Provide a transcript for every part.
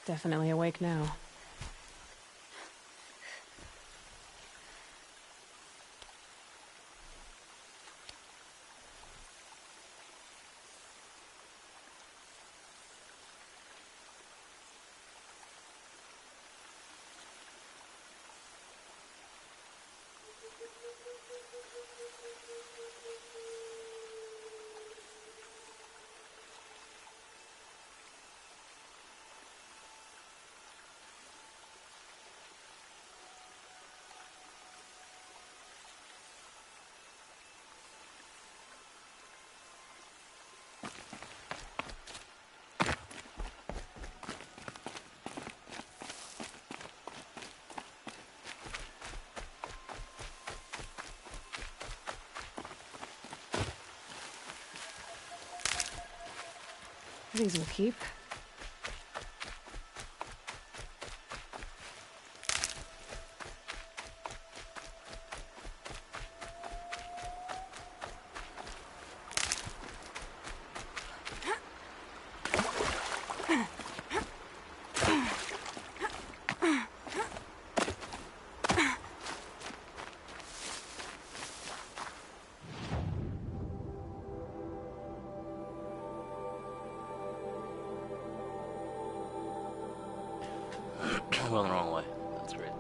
Definitely awake now. These will keep. Going the wrong way. That's great.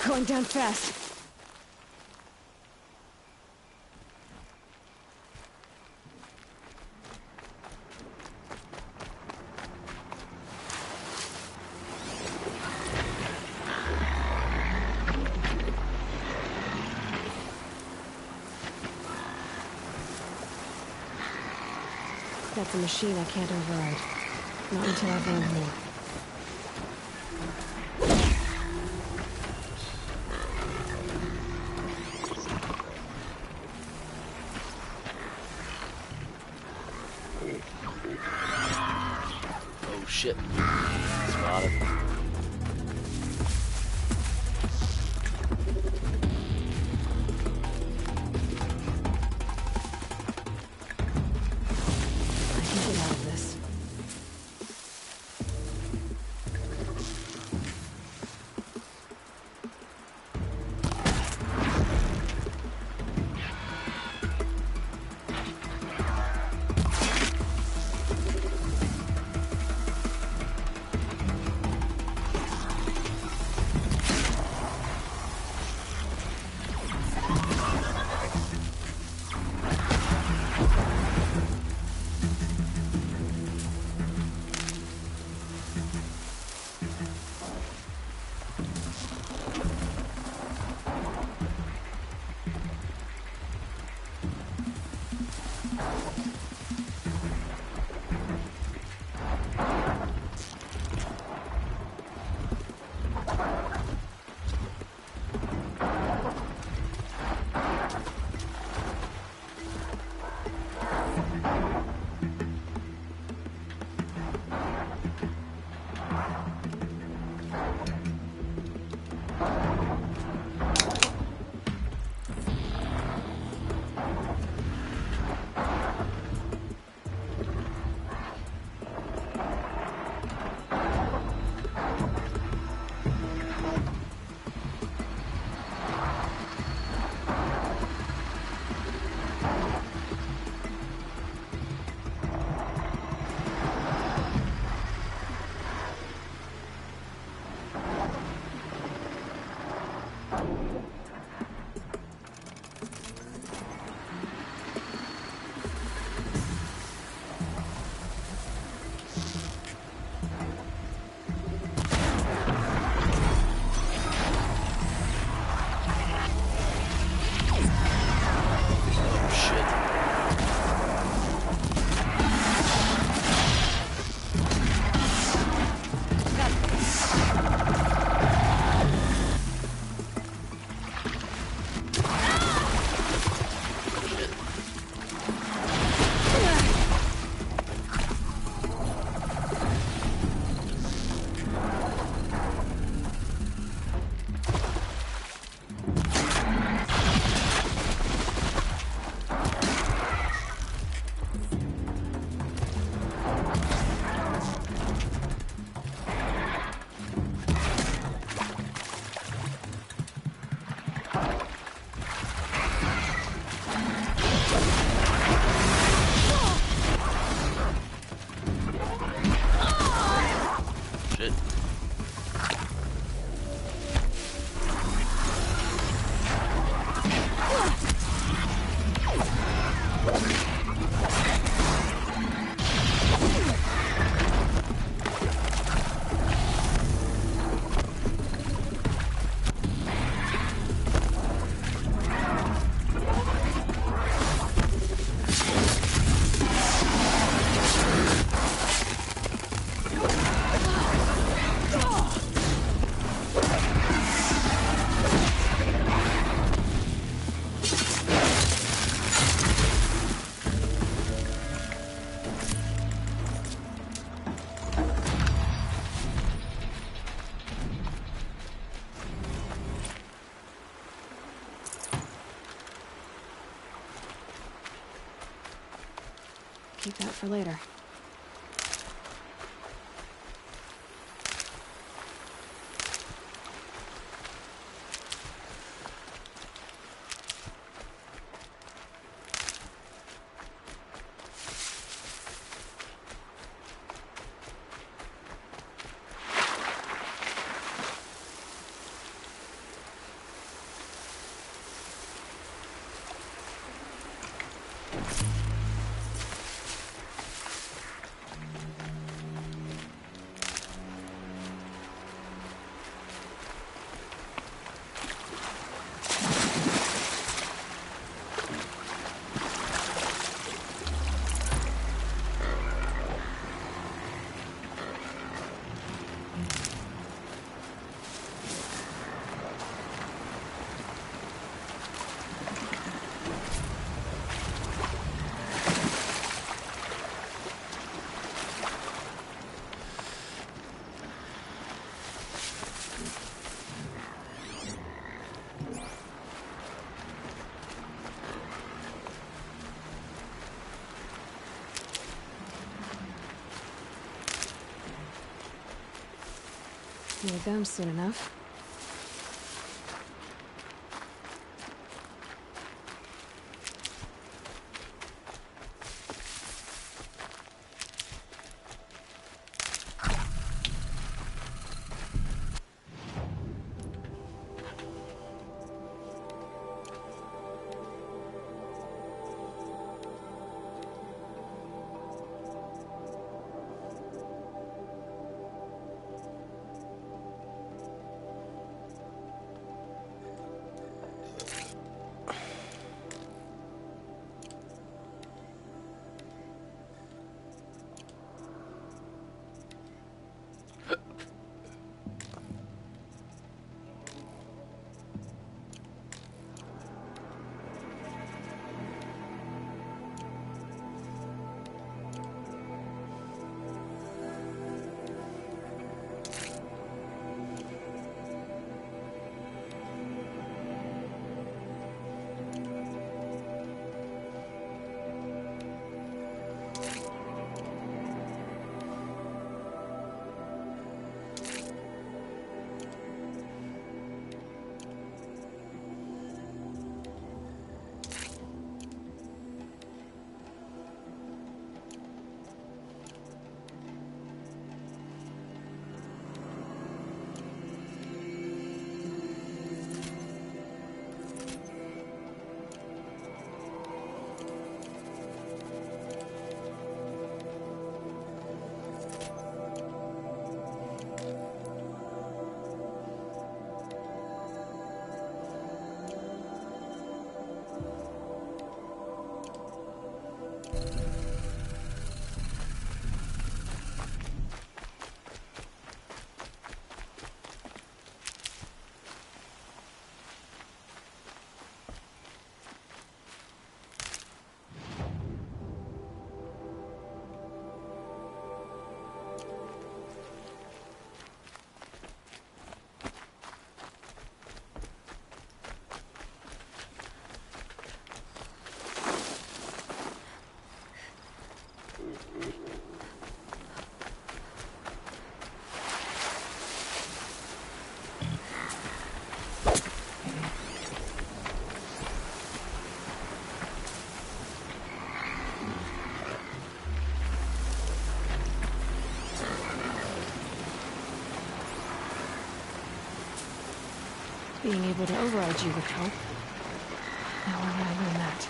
Going down fast. That's a machine I can't override. Not until I've learned more. Oh shit. Spotted. Keep that for later. Near them soon enough. Being able to override you would help. Now where would I learn that?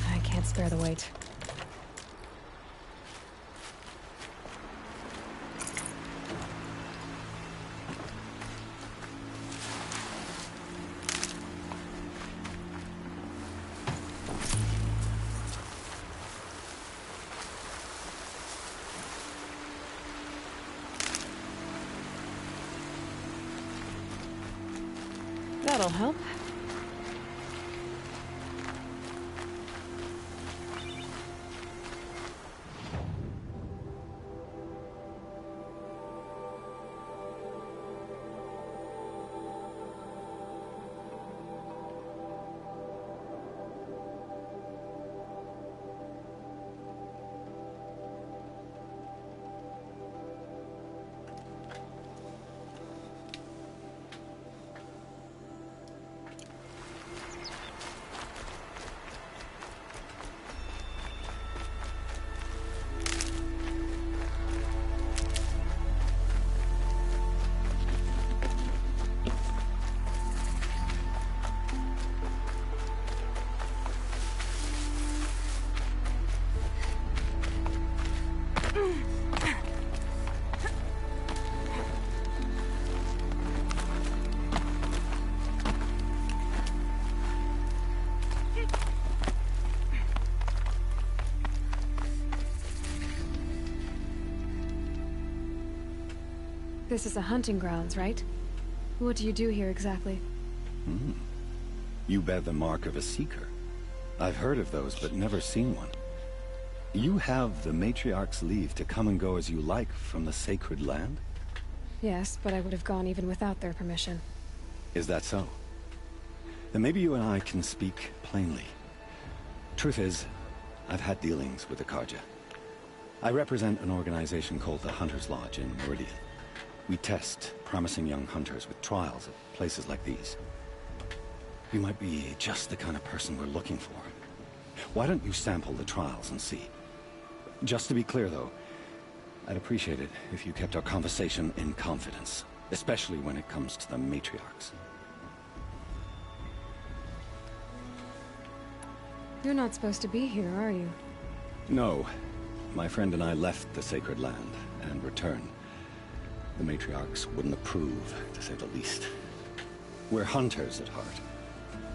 I can't spare the weight. That'll help. This is a hunting grounds, right? What do you do here exactly? You bear the mark of a seeker. I've heard of those, but never seen one. You have the Matriarch's leave to come and go as you like from the sacred land? Yes, but I would have gone even without their permission. Is that so? Then maybe you and I can speak plainly. Truth is, I've had dealings with the Carja. I represent an organization called the Hunter's Lodge in Meridian. We test promising young hunters with trials at places like these. You might be just the kind of person we're looking for. Why don't you sample the trials and see? Just to be clear, though, I'd appreciate it if you kept our conversation in confidence, especially when it comes to the Matriarchs. You're not supposed to be here, are you? No. My friend and I left the sacred land and returned. The Matriarchs wouldn't approve, to say the least. We're hunters at heart.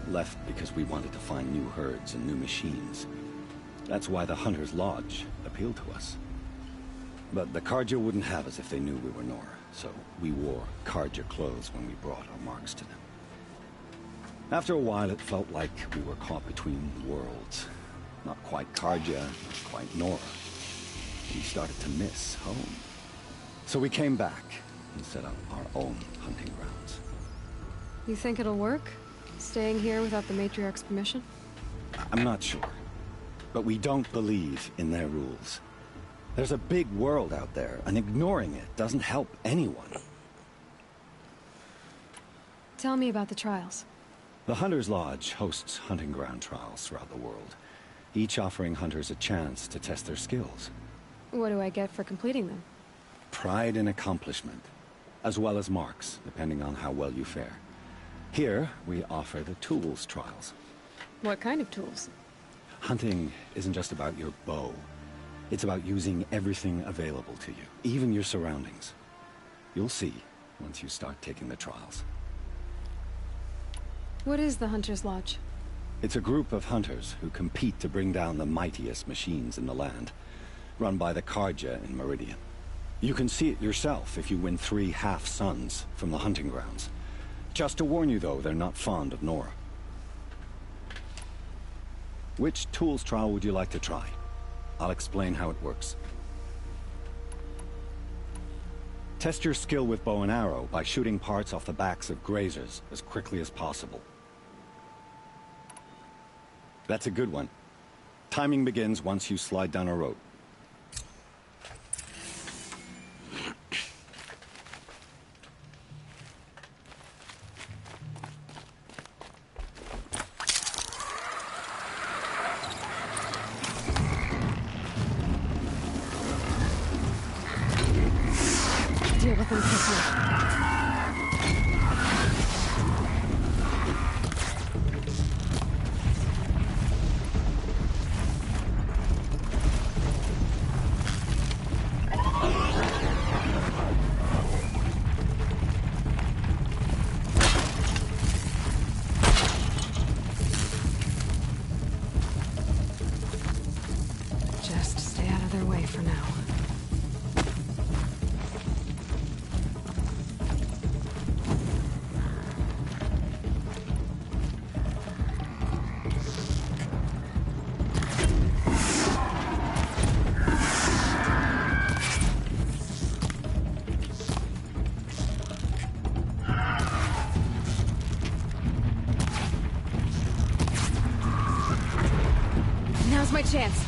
Left because we wanted to find new herds and new machines. That's why the Hunter's Lodge appealed to us. But the Carja wouldn't have us if they knew we were Nora, so we wore Carja clothes when we brought our marks to them. After a while, it felt like we were caught between worlds. Not quite Carja, not quite Nora. We started to miss home. So we came back, and set up our own hunting grounds. You think it'll work? Staying here without the Matriarch's permission? I'm not sure. But we don't believe in their rules. There's a big world out there, and ignoring it doesn't help anyone. Tell me about the trials. The Hunter's Lodge hosts hunting ground trials throughout the world, each offering hunters a chance to test their skills. What do I get for completing them? Pride in accomplishment, as well as marks, depending on how well you fare. Here, we offer the tools trials. What kind of tools? Hunting isn't just about your bow. It's about using everything available to you, even your surroundings. You'll see once you start taking the trials. What is the Hunter's Lodge? It's a group of hunters who compete to bring down the mightiest machines in the land, run by the Carja in Meridian. You can see it yourself if you win 3 half-suns from the hunting grounds. Just to warn you, though, they're not fond of Nora. Which tools trial would you like to try? I'll explain how it works. Test your skill with bow and arrow by shooting parts off the backs of grazers as quickly as possible. That's a good one. Timing begins once you slide down a road. Deal with them quickly. Just stay out of their way for now. Now's my chance.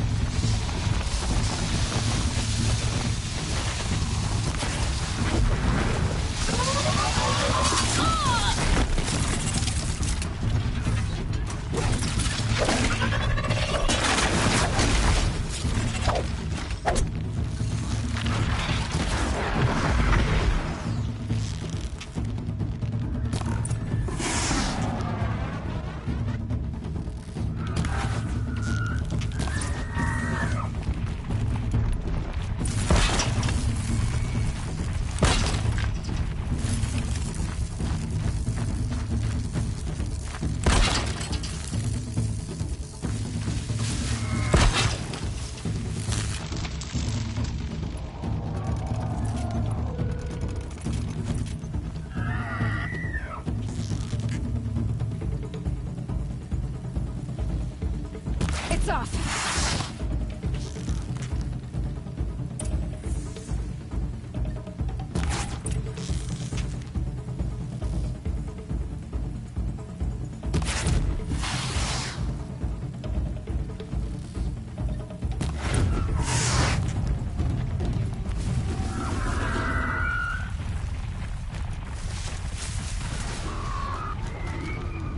It's off!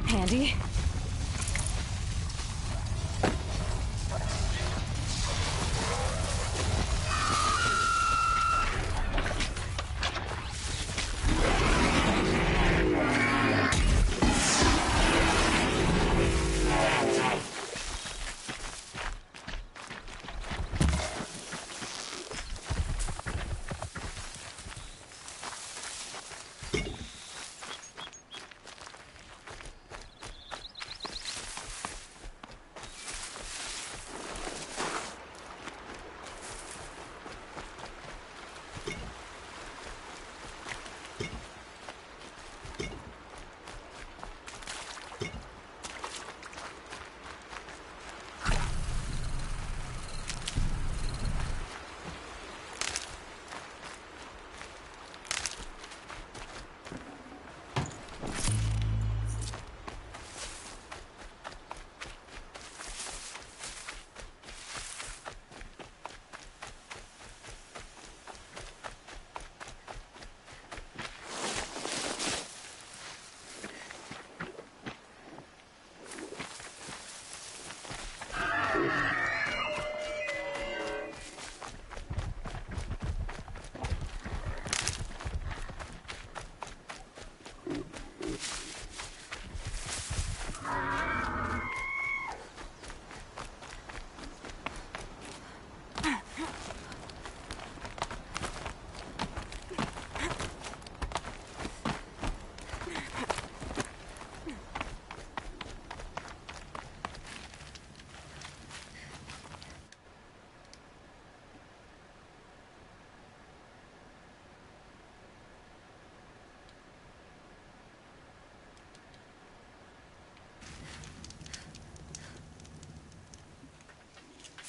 Handy.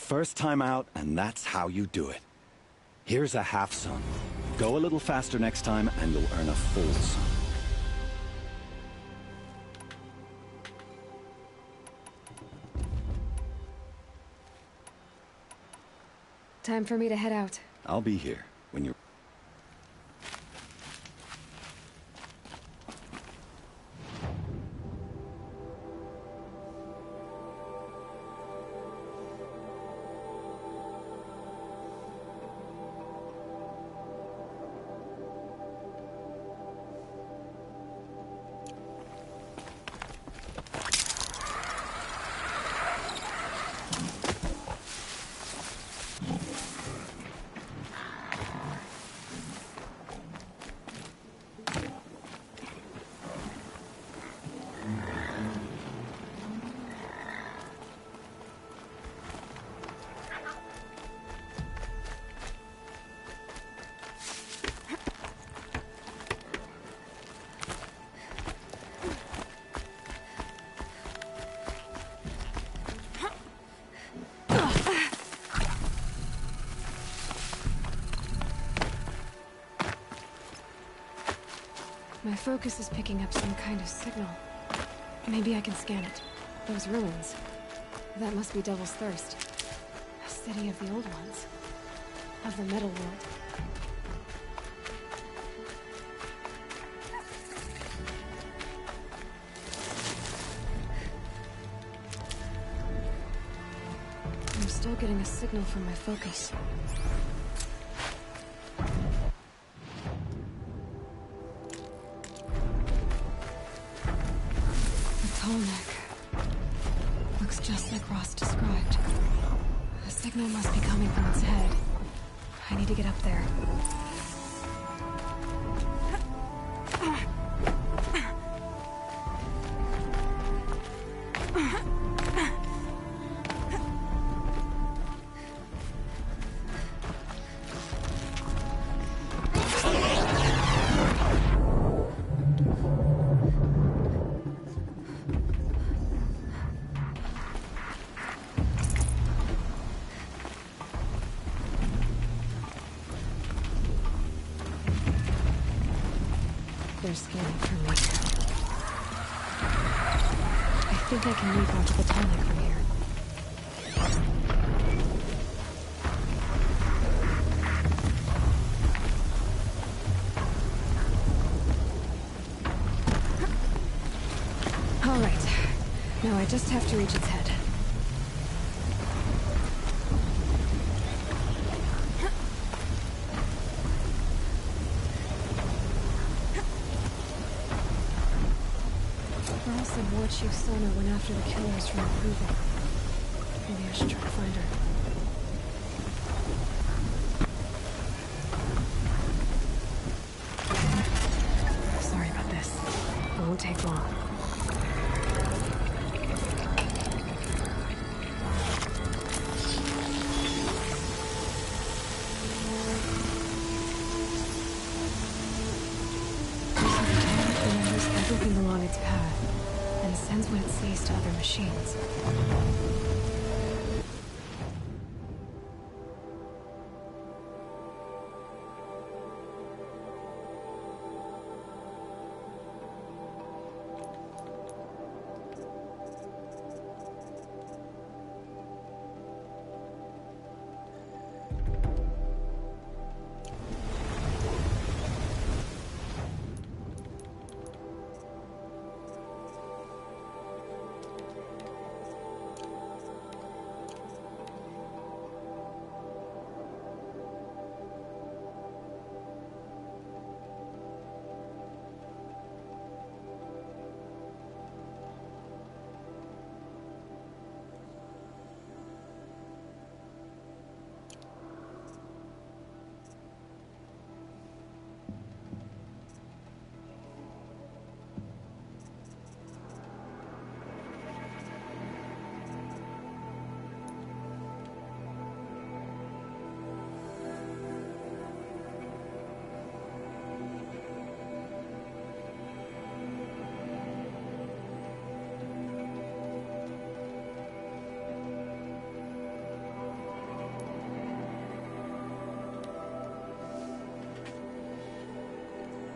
First time out, and that's how you do it. Here's a half sun. Go a little faster next time, and you'll earn a full sun. Time for me to head out. I'll be here when you're... My focus is picking up some kind of signal. Maybe I can scan it. Those ruins. That must be Devil's Thirst. A city of the old ones. Of the metal world. I'm still getting a signal from my focus. Looks just like Ross described. The signal must be coming from its head. I need to get up there. They're scanning for me. I think I can leap onto the tonic from here. All right. Now I just have to reach its head. Chief Sona went after the killers from the Proving. Maybe I should try to find her. Sorry about this. It won't take long. Remembers everything along its path. And sends what it sees to other machines.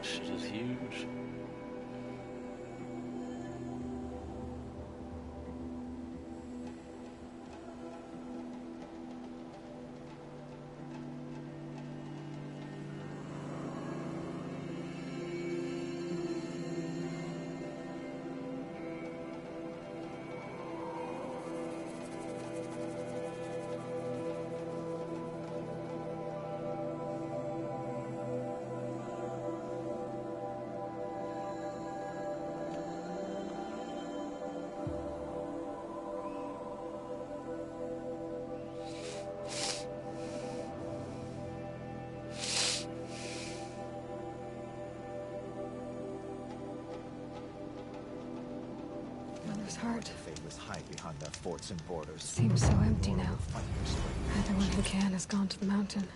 Shit is huge. Mother's heart. Faithless hide behind their forts and borders. Seems so empty now. Everyone who can has gone to the mountain.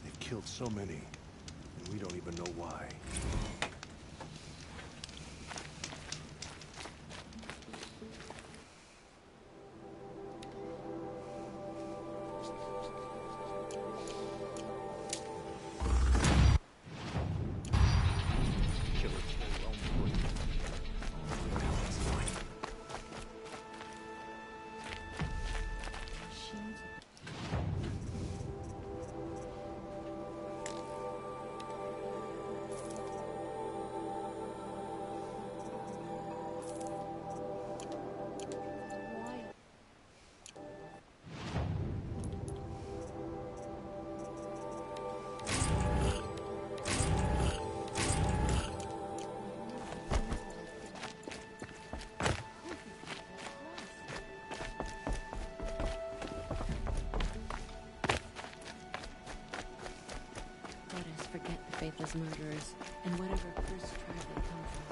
They've killed so many, and we don't even know why. Let us forget the faithless murderers and whatever cursed tribe they come from.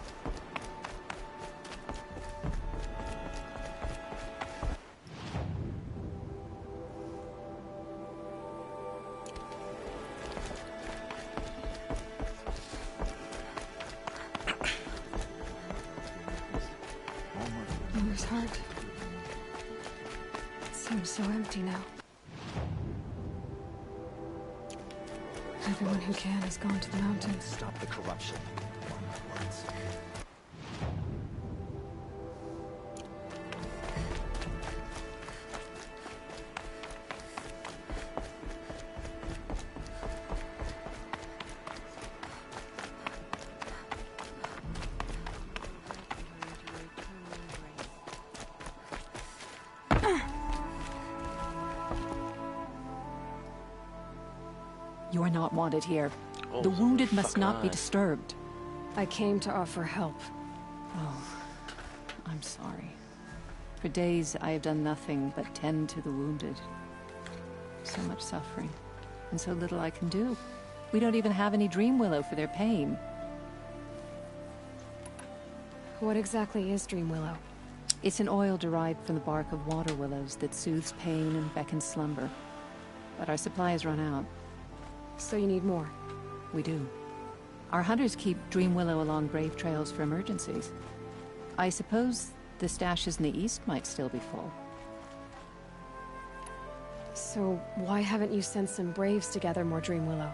Mother's heart. It seems so empty now. Everyone who can has gone to the mountains. Stop the corruption. Once. You are not wanted here. Oh, The wounded must fucking not be aye. disturbed. I came to offer help. Oh, I'm sorry. For days I have done nothing but tend to the wounded. So much suffering, and so little I can do. We don't even have any dream willow for their pain. What exactly is Dream Willow? It's an oil derived from the bark of water willows that soothes pain and beckons slumber. But our supply has run out. So you need more. We do. Our hunters keep dream willow along brave trails for emergencies. I suppose the stashes in the east might still be full. So why haven't you sent some braves to gather more Dream Willow?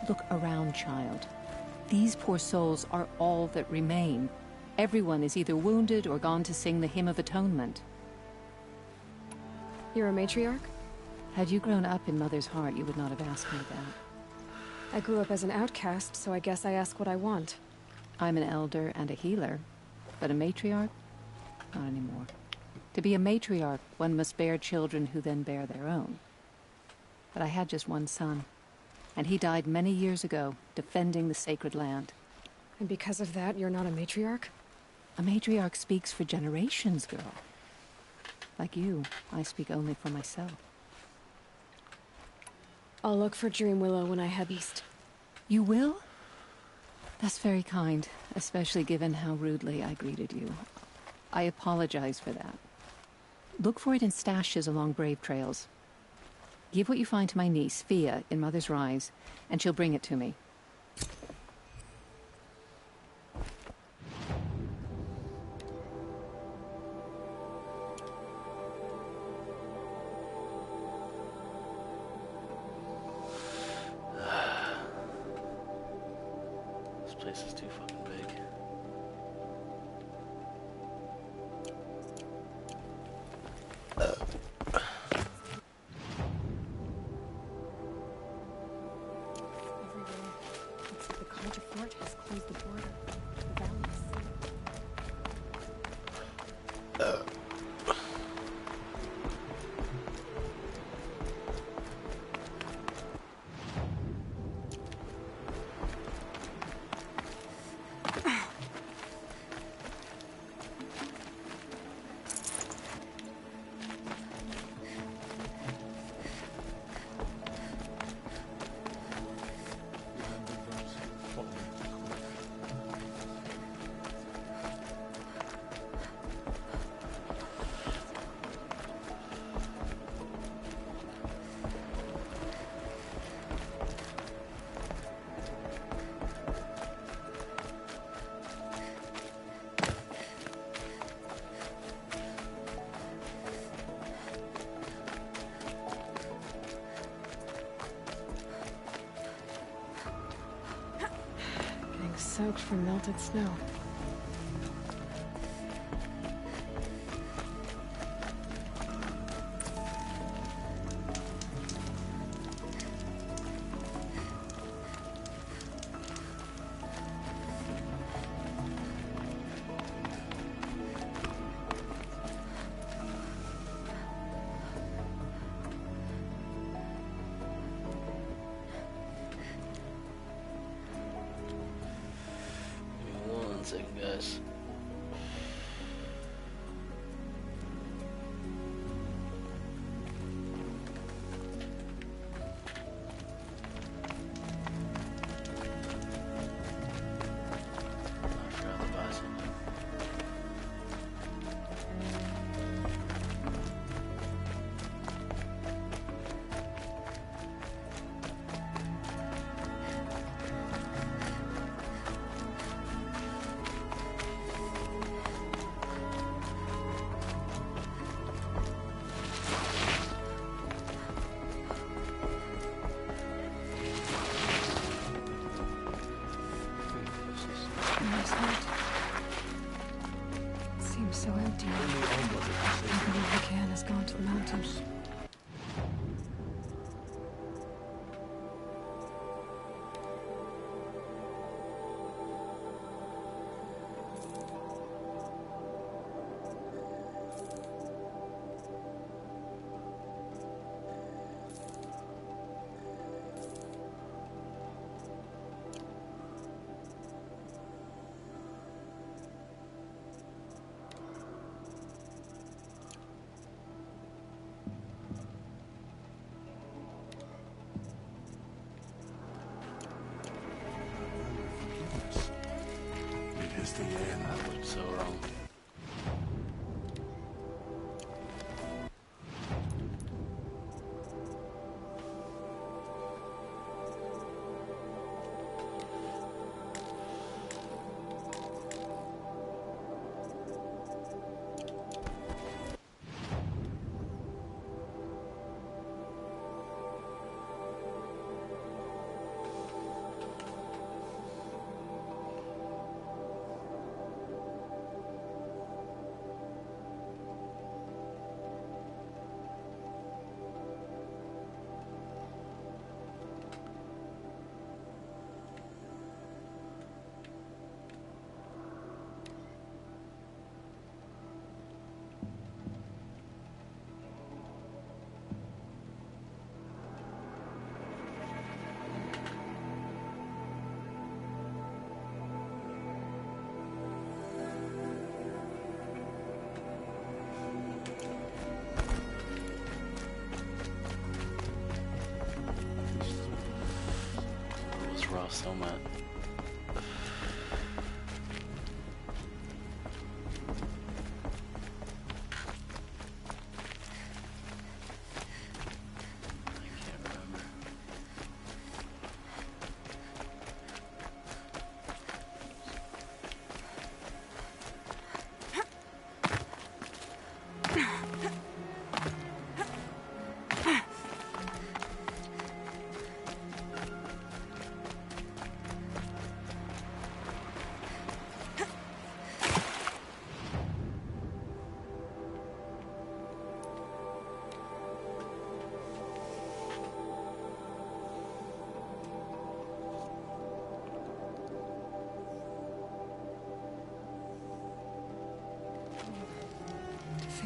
Look around, child. These poor souls are all that remain. Everyone is either wounded or gone to sing the Hymn of Atonement. You're a matriarch? Had you grown up in Mother's heart, you would not have asked me that. I grew up as an outcast, so I guess I ask what I want. I'm an elder and a healer, but a matriarch? Not anymore. To be a matriarch, one must bear children who then bear their own. But I had just one son, and he died many years ago, defending the sacred land. And because of that, you're not a matriarch? A matriarch speaks for generations, girl. Like you, I speak only for myself. I'll look for Dream Willow when I head east. You will? That's very kind, especially given how rudely I greeted you. I apologize for that. Look for it in stashes along brave trails. Give what you find to my niece, Fia, in Mother's Rise, and she'll bring it to me. place is too fucking big. Everywhere. Looks like the Carja fort has closed the border to the valleys. Getting soaked from melted snow. Give me 1 second, guys. I forgot to buy something. Nice hut. Seems so empty. I believe the can has gone to the mountains. It is the end. That looked so wrong. It was rough so much. I can't remember.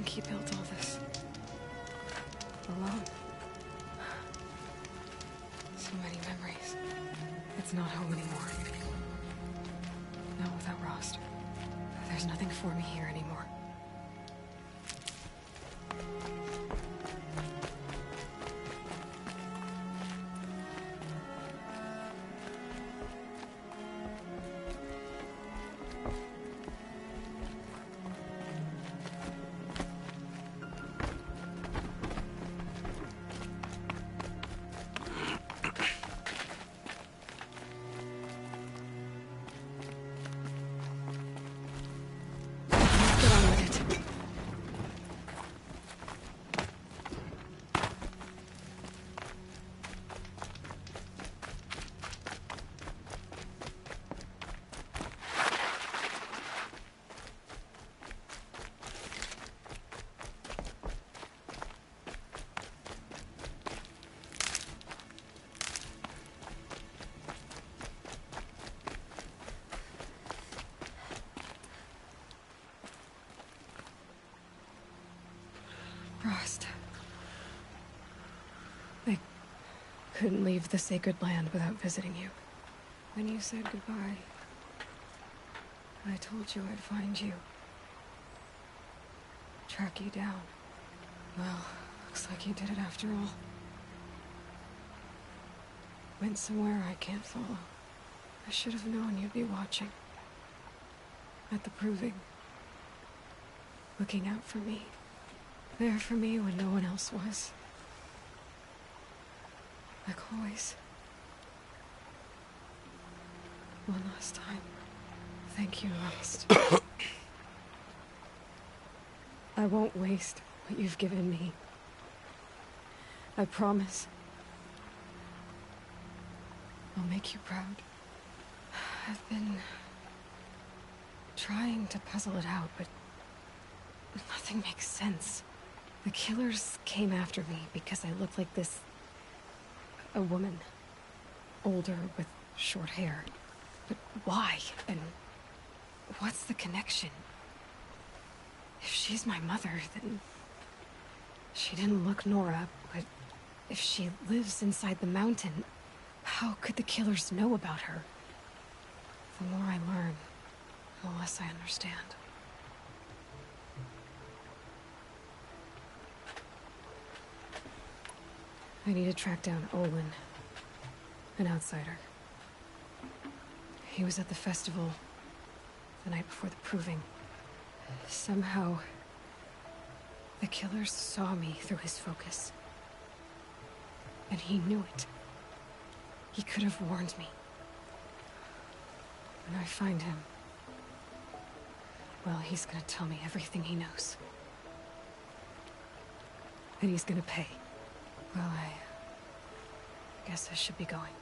think he built all this alone. So many memories. It's not home anymore. Not without Rost. There's nothing for me here anymore. Get on with it. Rost. I couldn't leave the sacred land without visiting you. When you said goodbye, I told you I'd find you. Track you down. Well, looks like you did it after all. Went somewhere I can't follow. I should have known you'd be watching. At the proving. Looking out for me. There for me when no one else was. Like always. One last time. Thank you, Rost. I won't waste what you've given me. I promise. I'll make you proud. I've been trying to puzzle it out, but nothing makes sense. The killers came after me because I looked like this... a woman. Older, with short hair. But why? And what's the connection? If she's my mother, then... she didn't look Nora, but if she lives inside the mountain, how could the killers know about her? The more I learn, the less I understand. I need to track down Olin, an outsider. He was at the festival the night before the proving. Somehow, the killers saw me through his focus. And he knew it. He could have warned me. When I find him, well, he's gonna tell me everything he knows. And he's gonna pay. Well, I guess I should be going.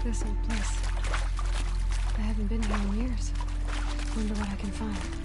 this old place? I haven't been here in years. Wonder what I can find.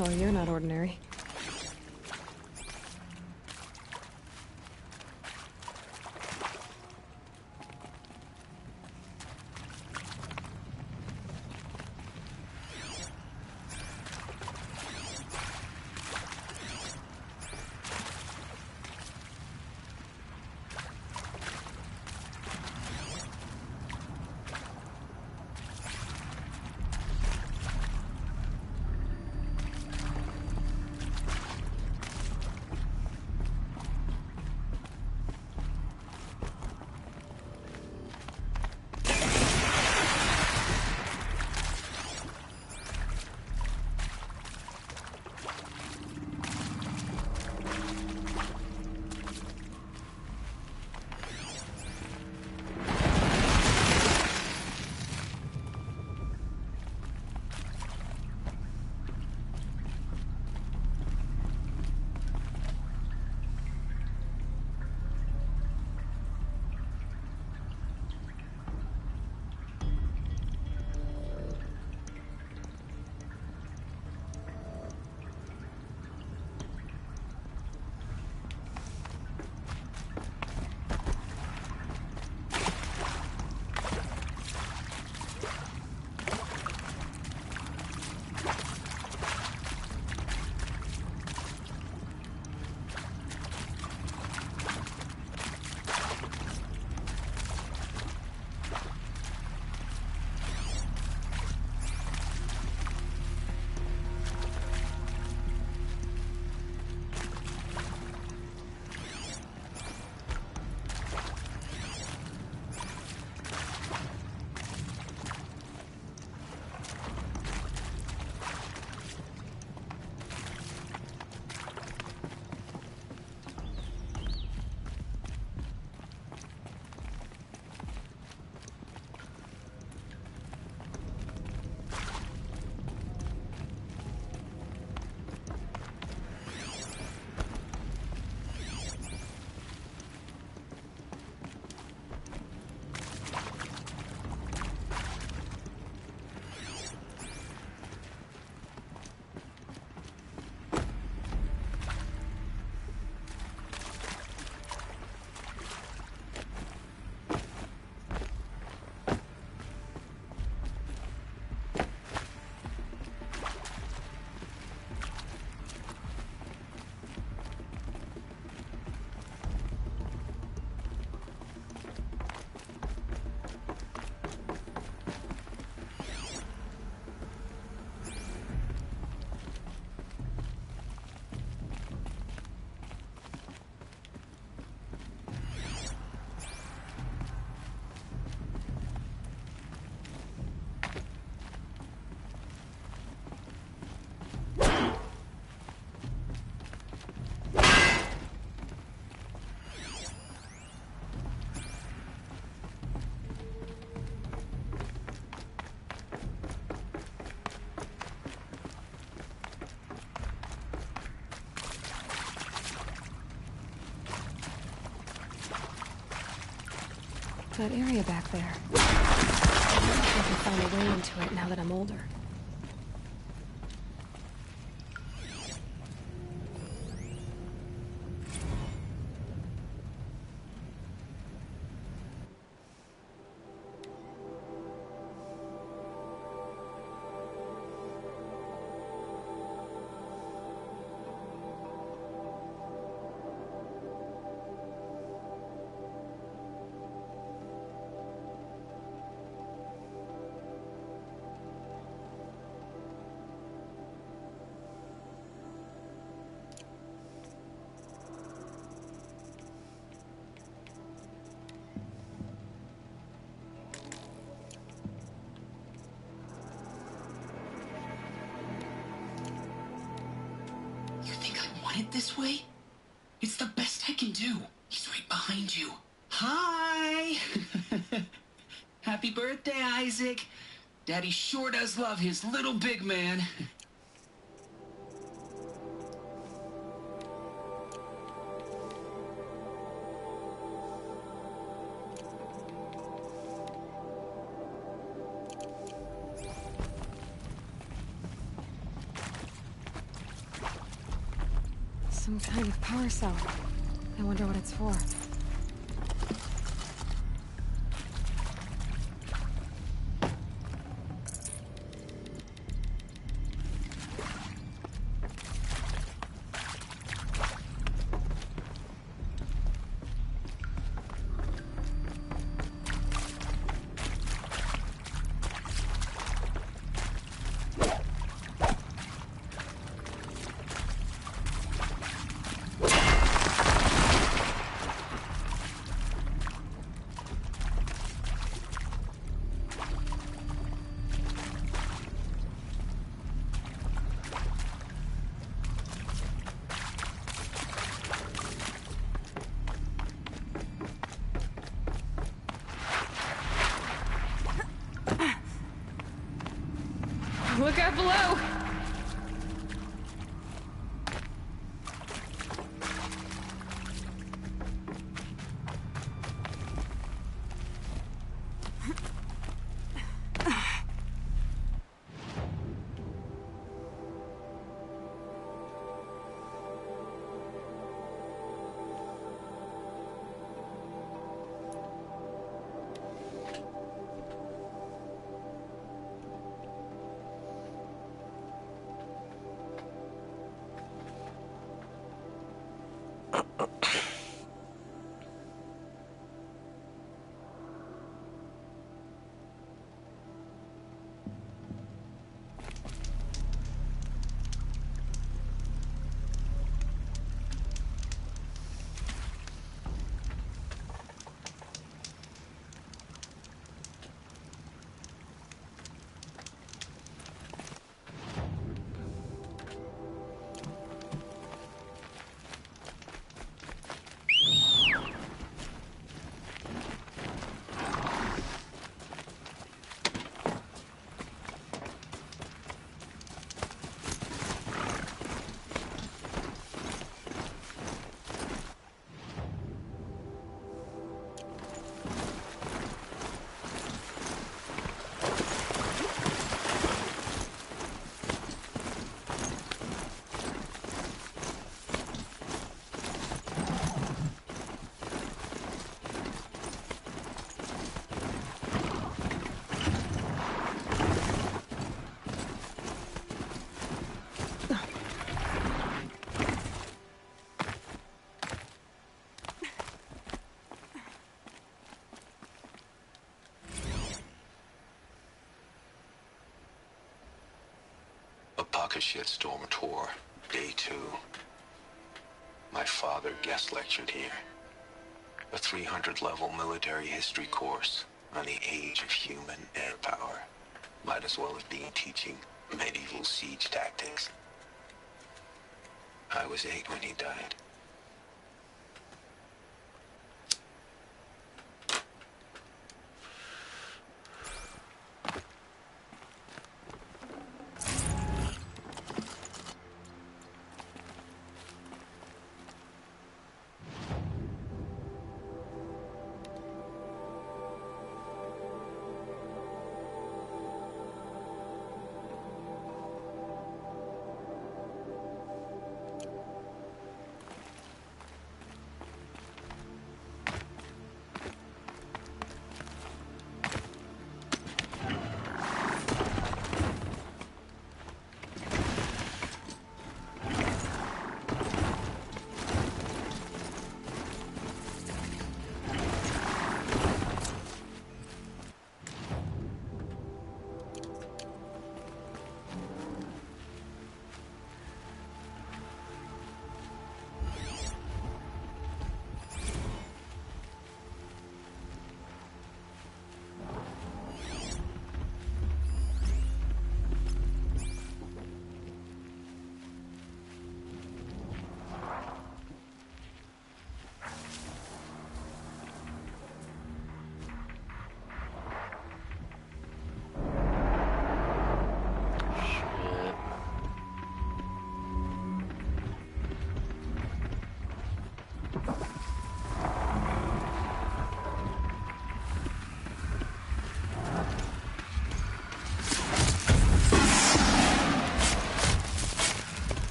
Oh, you're not ordinary. That area back there. I wonder if I can find a way into it now that I'm older. You think I want it this way? It's the best I can do. He's right behind you. Hi! Happy birthday, Isaac. Daddy sure does love his little big man. Some kind of power cell. I wonder what it's for. Look out below! Apaka Shitstorm Tour, Day 2. My father guest lectured here. A 300-level military history course on the age of human air power. Might as well have been teaching medieval siege tactics. I was 8 when he died.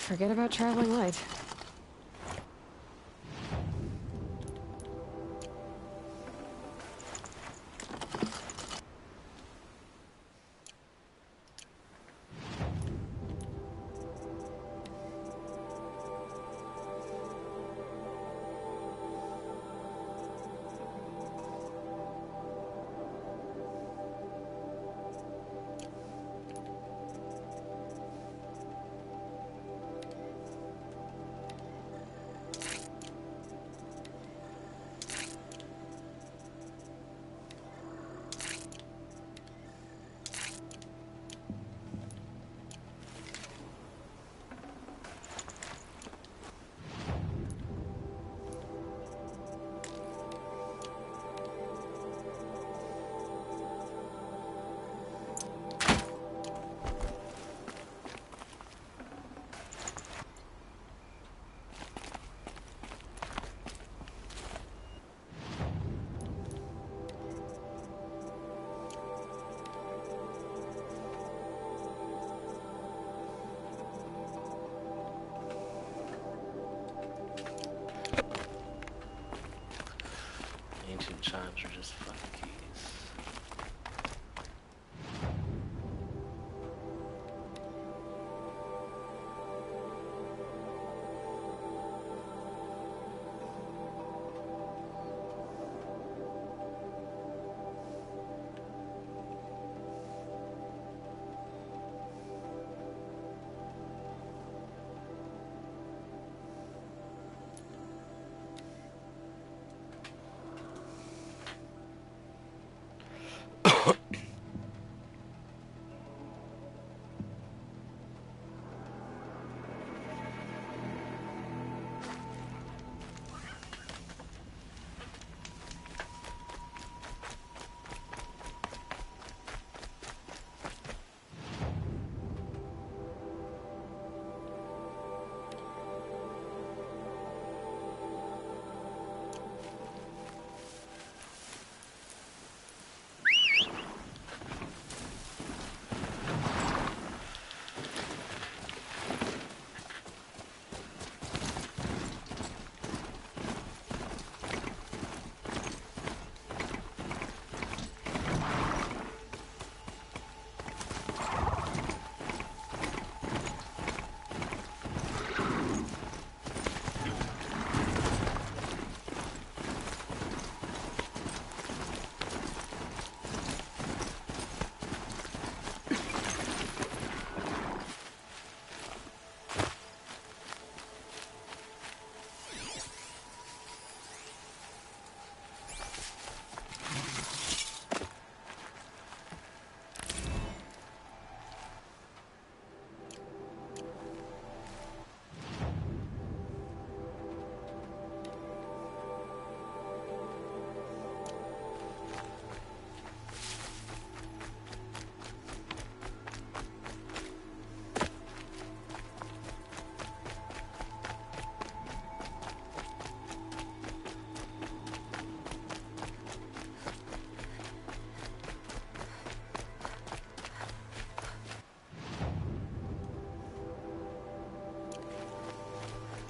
Forget about traveling light.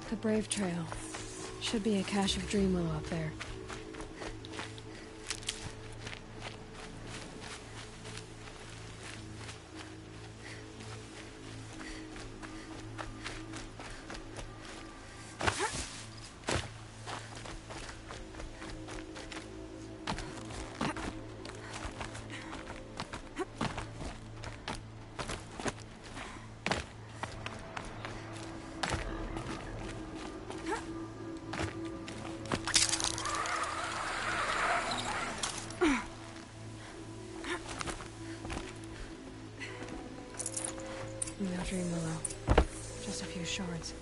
The Brave Trail. Should be a cache of Dreamwell up there. No Dream Willow. Just a few shards.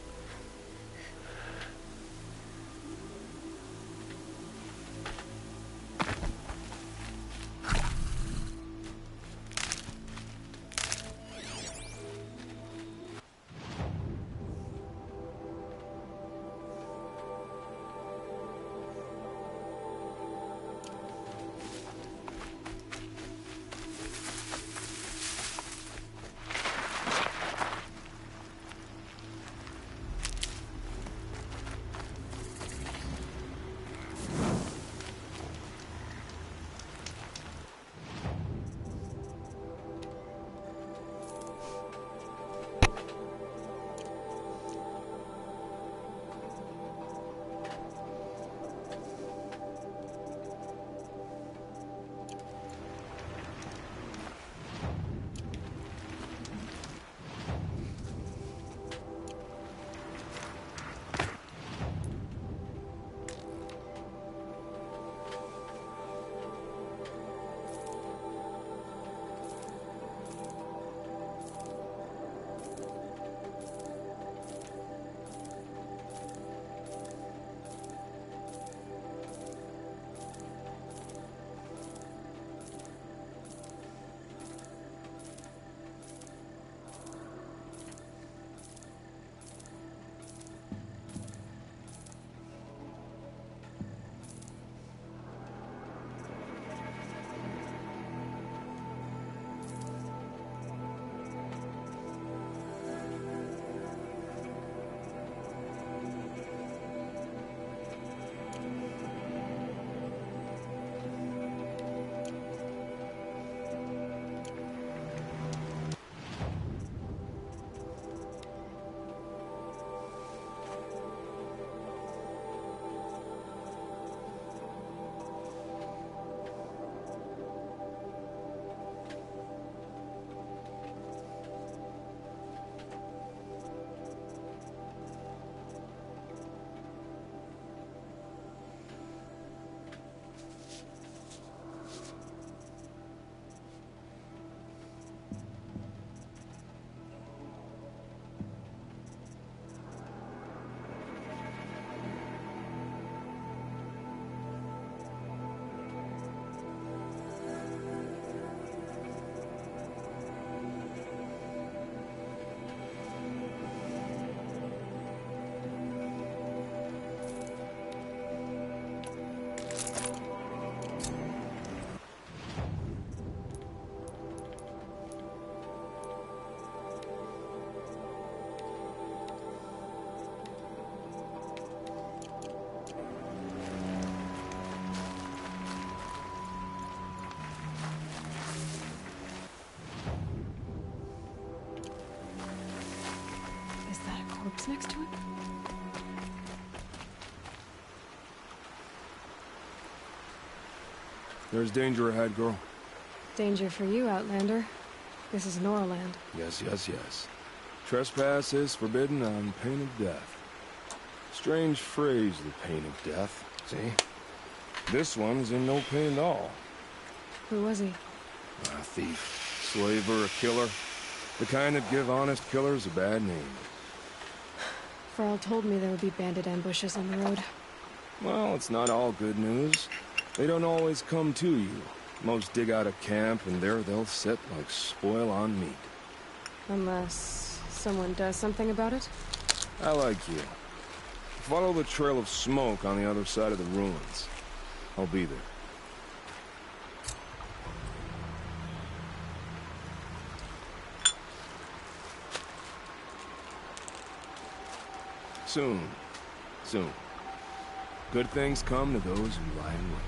Corpse next to it? There's danger ahead, girl. Danger for you, Outlander. This is Norland. Yes, yes, yes. Trespass is forbidden on pain of death. Strange phrase, the pain of death. See? This one's in no pain at all. Who was he? A thief, slaver, a killer. The kind that give honest killers a bad name. Farrell told me there would be bandit ambushes on the road. Well, it's not all good news. They don't always come to you. Most dig out of camp, and there they'll sit like spoil on meat. Unless someone does something about it? I like you. Follow the trail of smoke on the other side of the ruins. I'll be there. Soon. Soon. Good things come to those who lie in wait.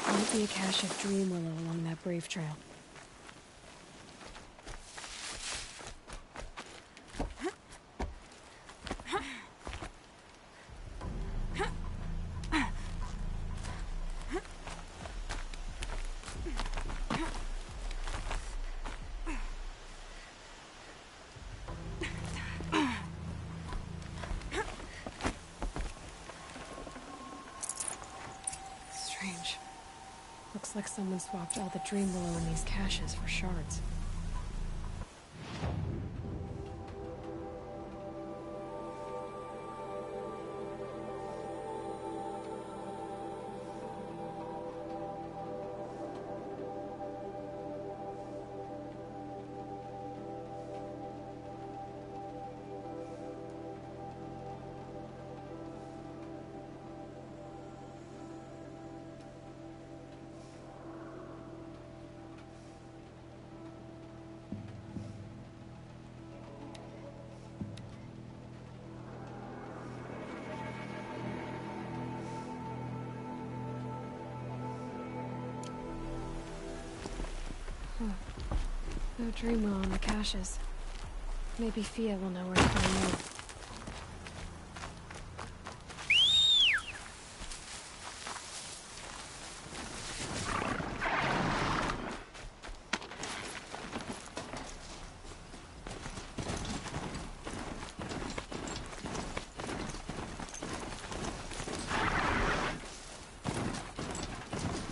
Might be a cache of Dream Willow along that Brave Trail. Strange. Looks like someone swapped all the Dream Willow in these caches for shards. No Dream Willow in the caches. Maybe Fia will know where to find more.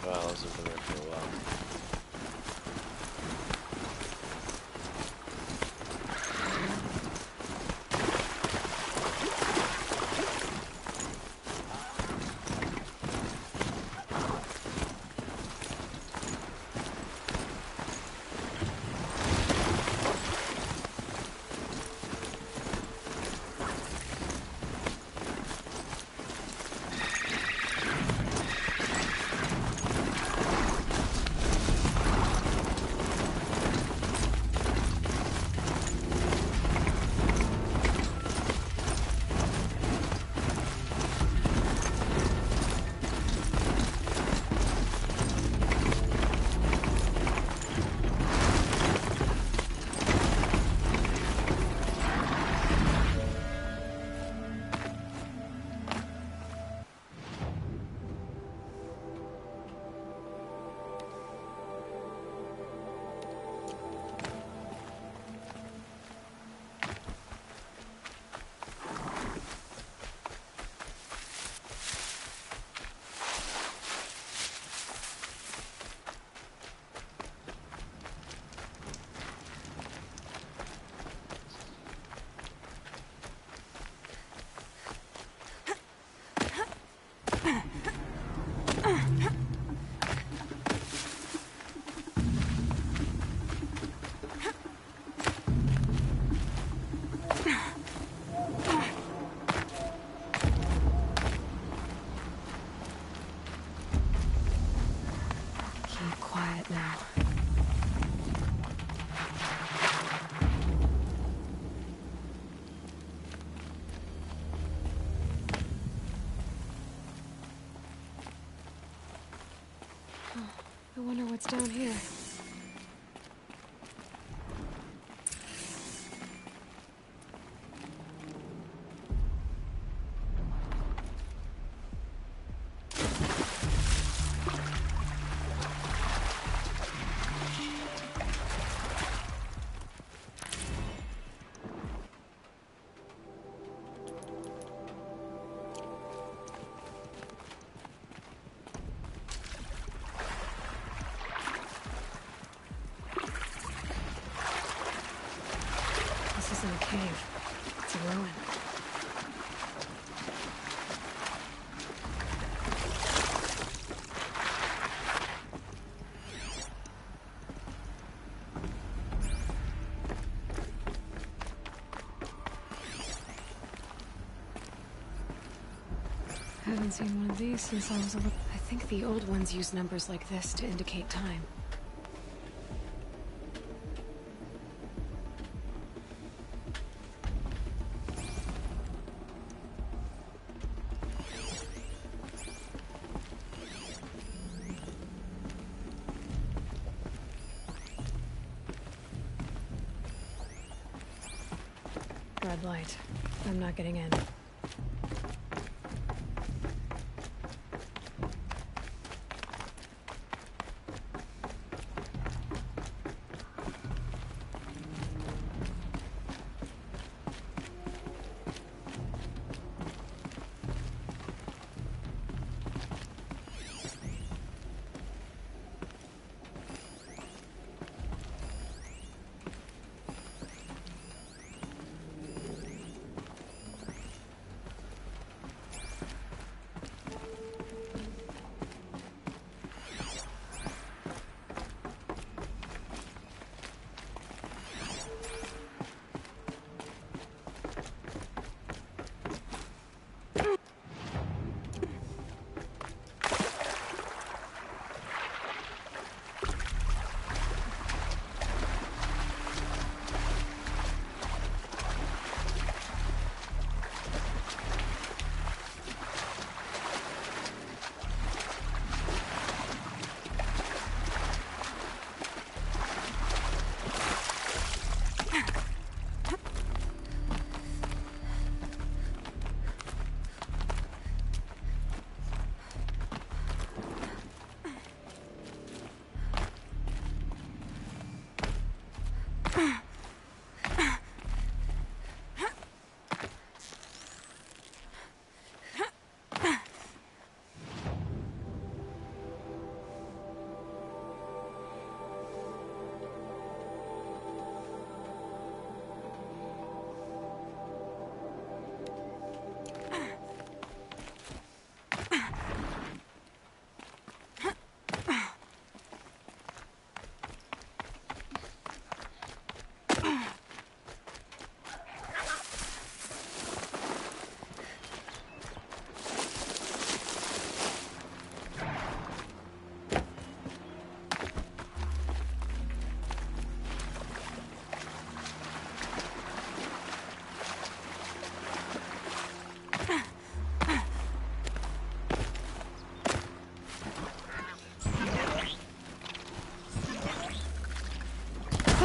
Well, I was over there for a while. Keep quiet now. I wonder what's down here. seen one of these since I was a little... I think the old ones used numbers like this to indicate time. Red light. I'm not getting in.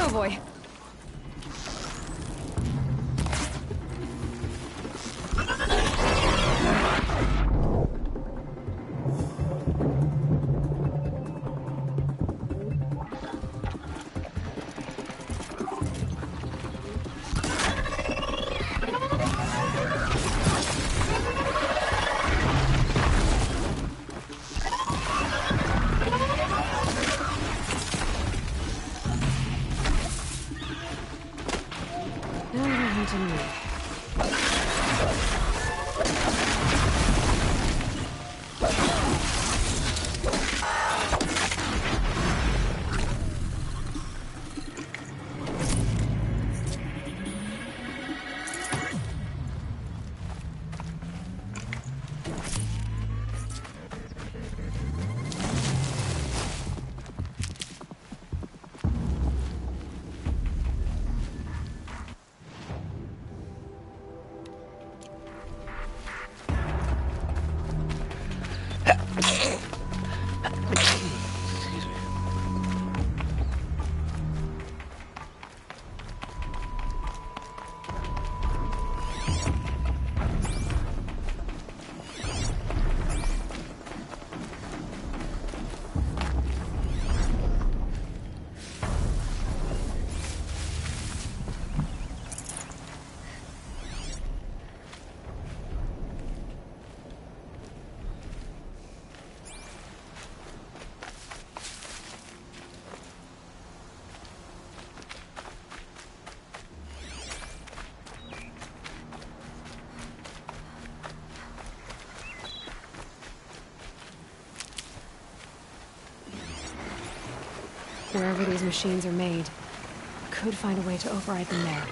Oh boy. Now we're hunting me. Wherever these machines are made, I could find a way to override them there.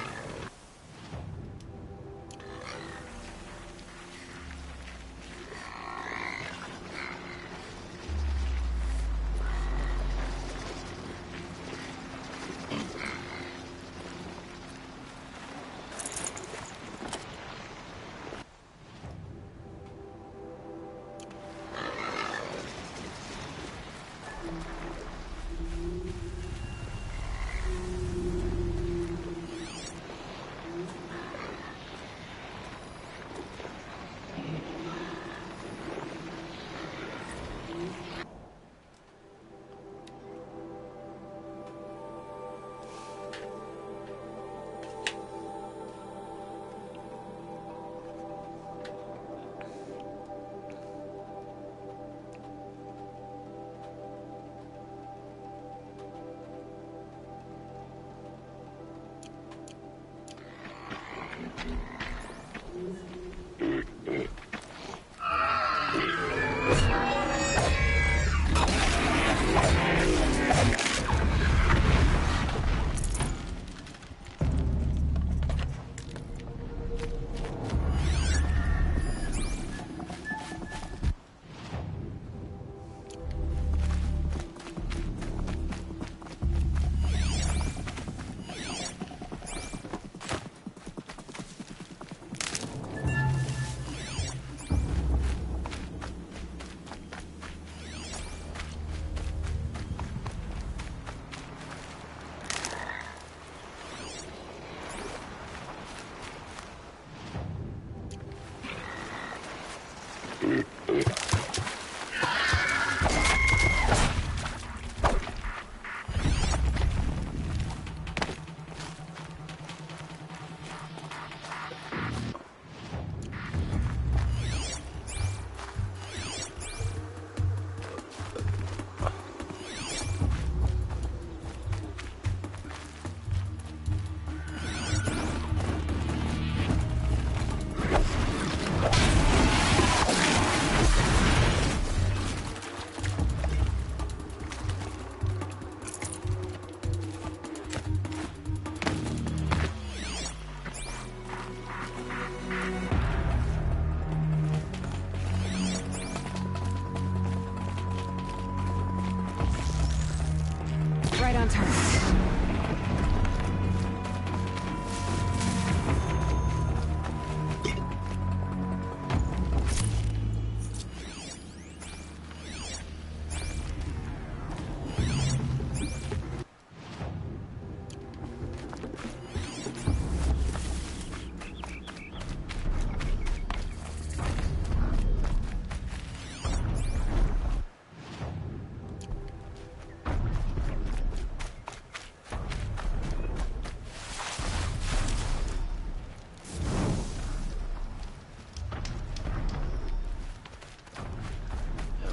Right on target.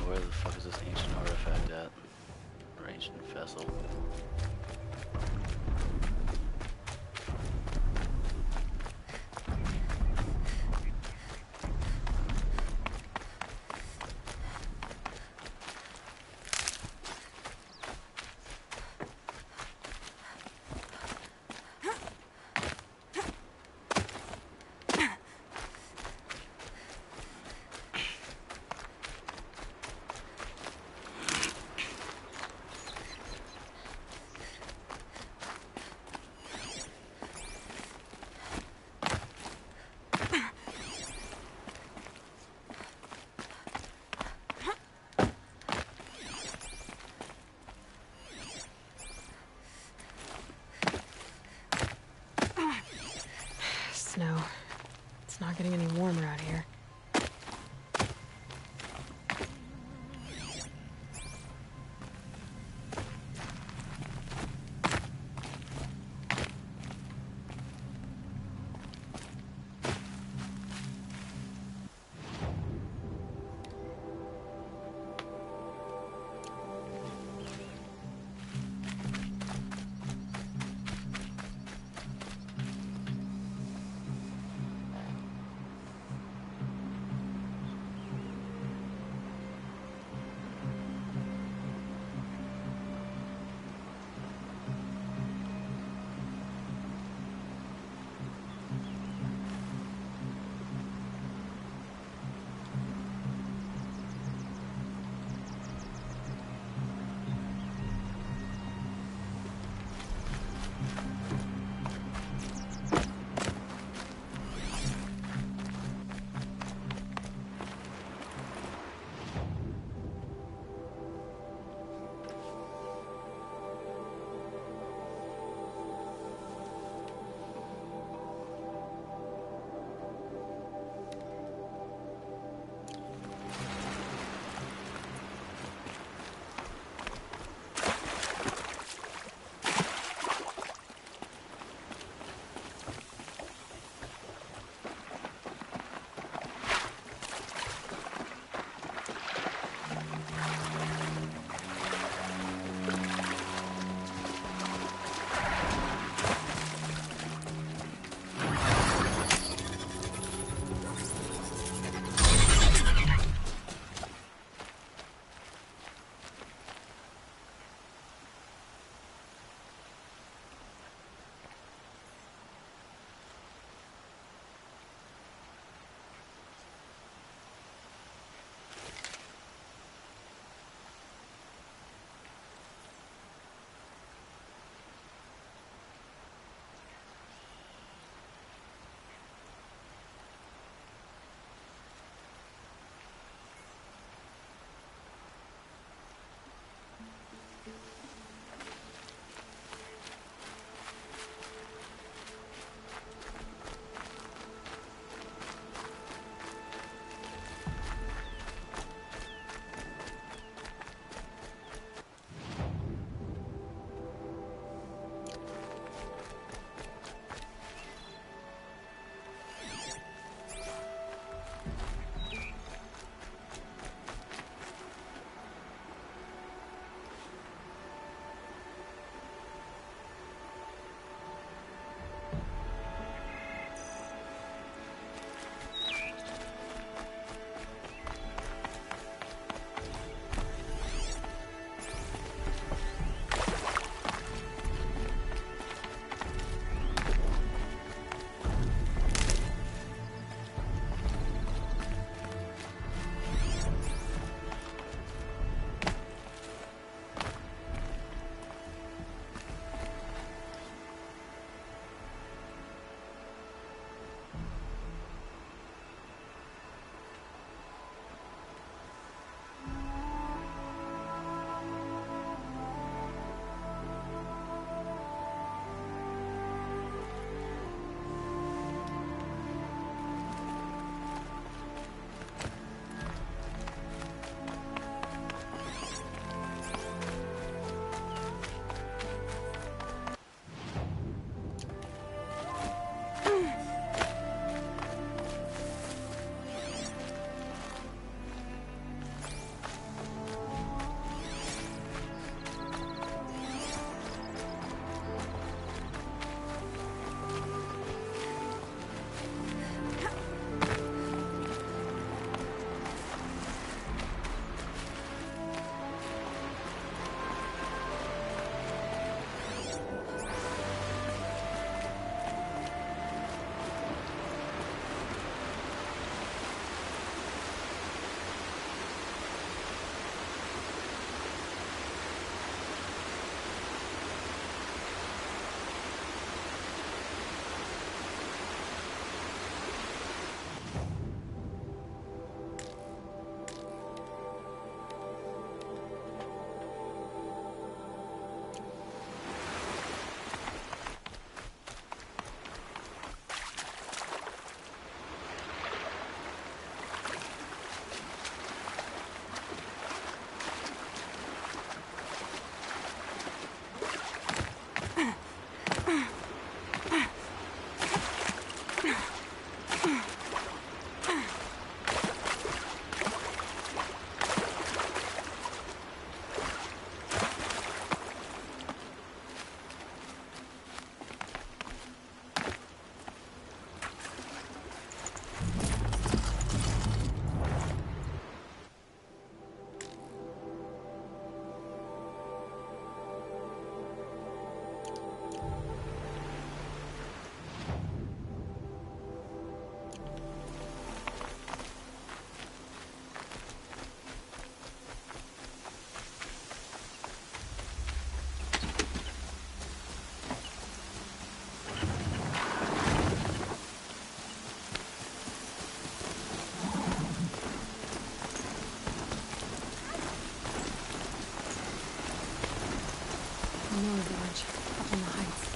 Where the fuck is this ancient artifact at? Or ancient vessel? know a village up on the heights.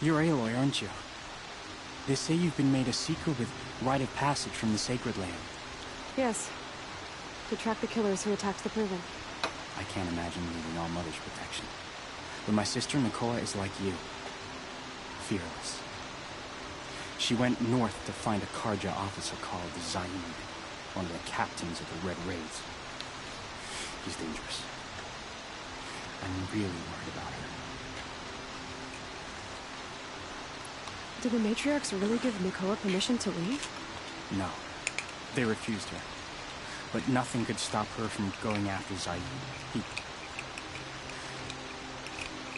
You're Aloy, aren't you? They say you've been made a seeker with rite of passage from the Sacred Land. Yes. To track the killers who attacked the Proven. I can't imagine needing All Mother's protection. But my sister Nakoa is like you. Fearless. She went north to find a Carja officer called Zaid, one of the captains of the Red Raids. He's dangerous. I'm really worried about her. Did the Matriarchs really give Nakoa permission to leave? No. They refused her. But nothing could stop her from going after Zaid.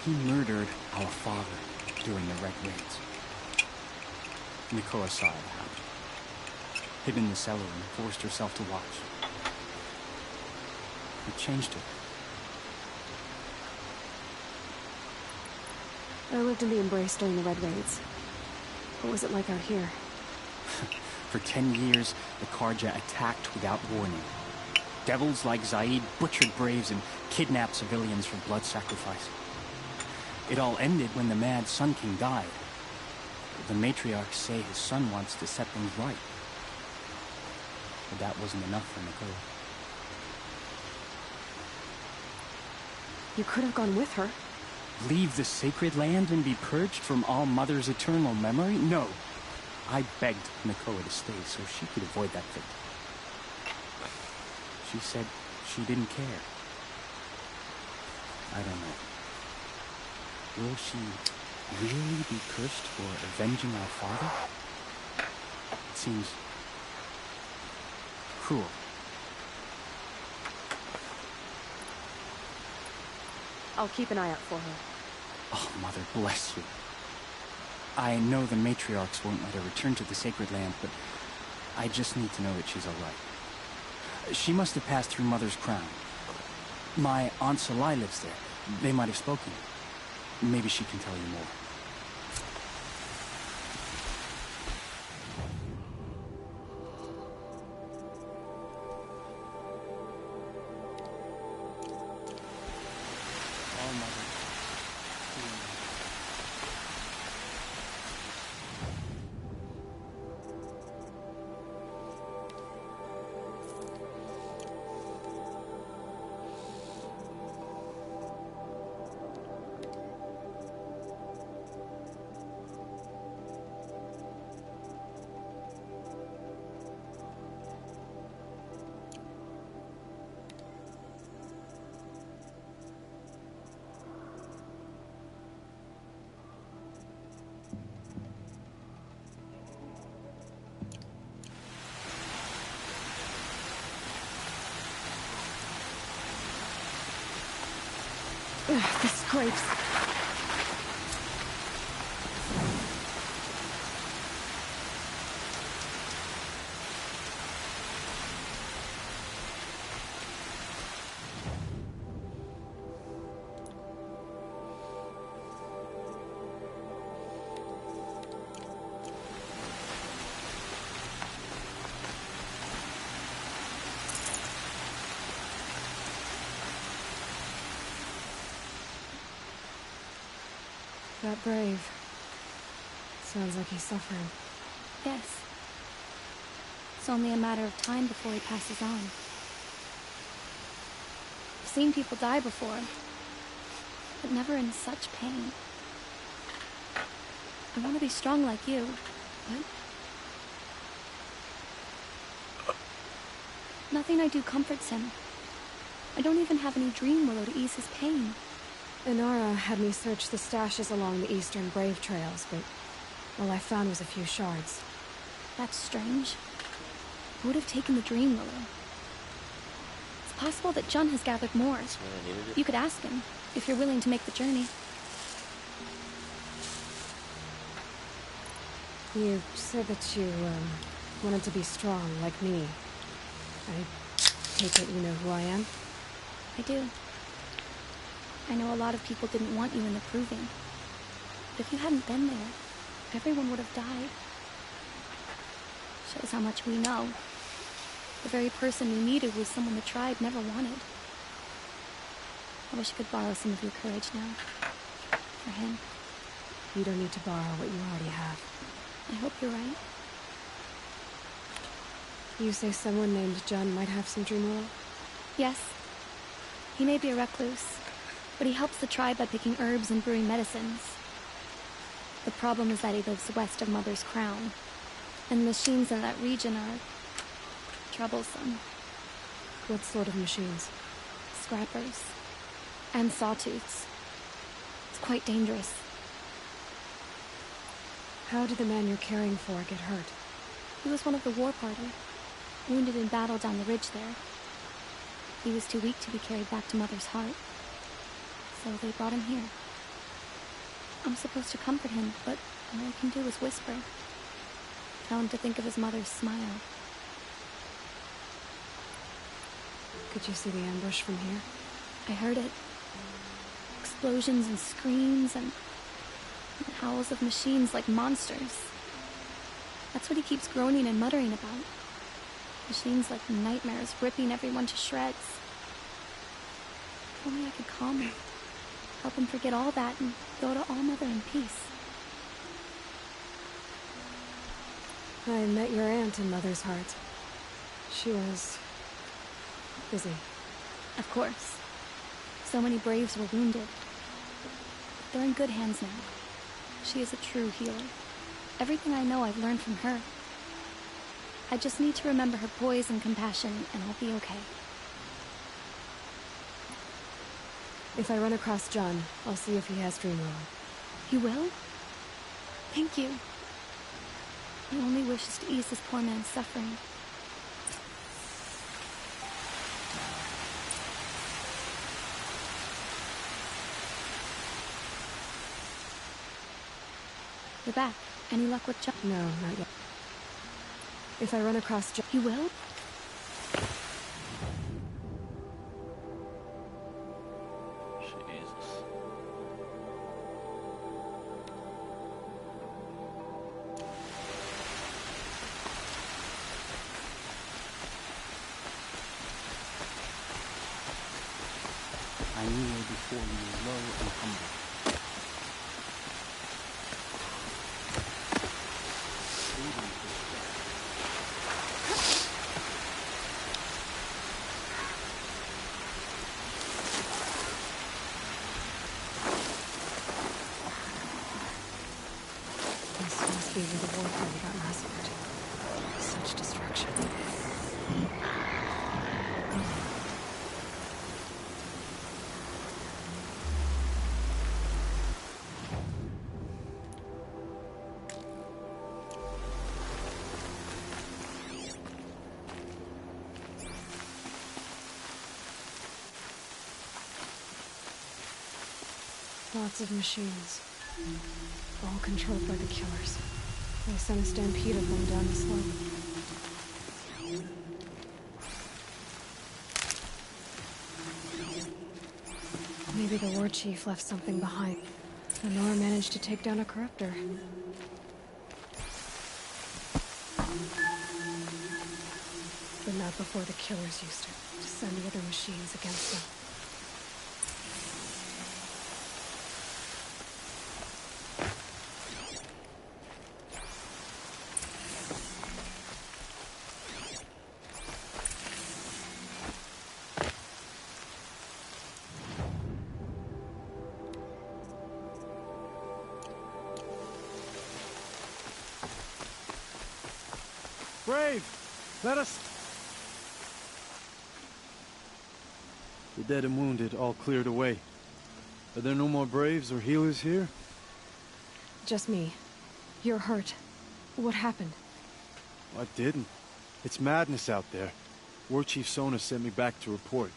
He murdered our father during the Red Raids. Nakoa saw it happen. Hid in the cellar and forced herself to watch. It changed her. I lived in the Embrace during the Red Raids. What was it like out here? For 10 years, the Carja attacked without warning. Devils like Zaid butchered braves and kidnapped civilians for blood sacrifice. It all ended when the Mad Sun King died. The Matriarchs say his son wants to set things right. But that wasn't enough for Nakoa. You could have gone with her. Leave the Sacred Land and be purged from All Mother's eternal memory? No. I begged Nakoa to stay so she could avoid that fate. She said she didn't care. I don't know. Will she really be cursed for avenging our father? It seems cruel. I'll keep an eye out for her. Oh, Mother bless you. I know the Matriarchs won't let her return to the Sacred Land, but I just need to know that she's all right. She must have passed through Mother's crown. My Aunt Salai lives there. They might have spoken. Maybe she can tell you more. Ugh, the scrapes. That brave. Sounds like he's suffering. Yes. It's only a matter of time before he passes on. I've seen people die before, but never in such pain. I want to be strong like you, but nothing I do comforts him. I don't even have any dream willow to ease his pain. Inara had me search the stashes along the eastern Brave Trails, but All I found was a few shards. That's strange. Who would have taken the Dream Willow? It's possible that Jun has gathered more. You could ask him, if you're willing to make the journey. You said that you, wanted to be strong, like me. I take it you know who I am? I do. I know a lot of people didn't want you in the Proving. But if you hadn't been there, everyone would have died. Shows how much we know. The very person we needed was someone the tribe never wanted. I wish I could borrow some of your courage now. For him. You don't need to borrow what you already have. I hope you're right. You say someone named Jun might have some Dream Willow? Yes. He may be a recluse, but he helps the tribe by picking herbs and brewing medicines. The problem is that he lives west of Mother's Crown, and the machines in that region are troublesome. What sort of machines? Scrappers. And sawtooths. It's quite dangerous. How did the man you're caring for get hurt? He was one of the war party, wounded in battle down the ridge there. He was too weak to be carried back to Mother's heart, so they brought him here. I'm supposed to comfort him, but all I can do is whisper. Tell him to think of his mother's smile. Could you see the ambush from here? I heard it. Explosions and screams and howls of machines like monsters. That's what he keeps groaning and muttering about. Machines like nightmares, ripping everyone to shreds. If only I could calm him. Help him forget all that and go to All Mother in peace. I met your aunt in Mother's heart. She was busy. Of course. So many braves were wounded. But they're in good hands now. She is a true healer. Everything I know I've learned from her. I just need to remember her poise and compassion, and I'll be okay. If I run across Jun, I'll see if he has Dream Willow. You will? Thank you. My only wish is to ease this poor man's suffering. You're back. Any luck with Jun? No, not yet. If I run across Jun... You will? Jesus. I knew her before you were low and humble. This must be where the war party got massacred. Such destruction. Lots of machines. All controlled by the killers. They sent a stampede of them down the slope. Maybe the war chief left something behind. Lenore managed to take down a corruptor. But not before the killers used it to send the other machines against them. Brave! Let us... The dead and wounded all cleared away. Are there no more Braves or healers here? Just me. You're hurt. What happened? I didn't. It's madness out there. War Chief Sona sent me back to report.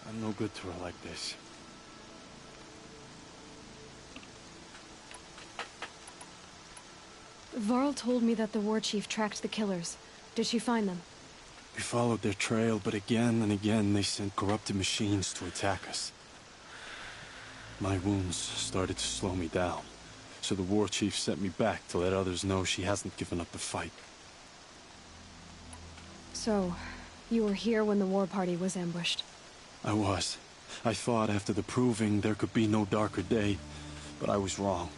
I'm no good to her like this. Varl told me that the War Chief tracked the killers. Did she find them? We followed their trail, but again and again they sent corrupted machines to attack us. My wounds started to slow me down, so the War Chief sent me back to let others know she hasn't given up the fight. So, you were here when the war party was ambushed? I was. I thought after the proving there could be no darker day, but I was wrong.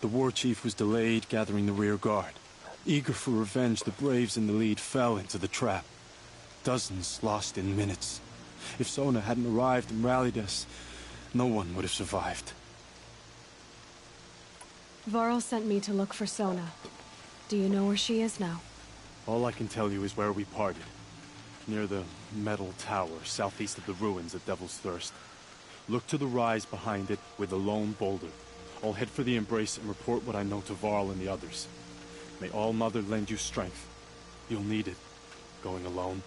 The War Chief was delayed gathering the rear guard. Eager for revenge, the Braves in the lead fell into the trap. Dozens lost in minutes. If Sona hadn't arrived and rallied us, no one would have survived. Varl sent me to look for Sona. Do you know where she is now? All I can tell you is where we parted. Near the metal tower, southeast of the ruins at Devil's Thirst. Look to the rise behind it with a lone boulder. I'll head for the Embrace and report what I know to Varl and the others. May All Mother lend you strength. You'll need it, going alone.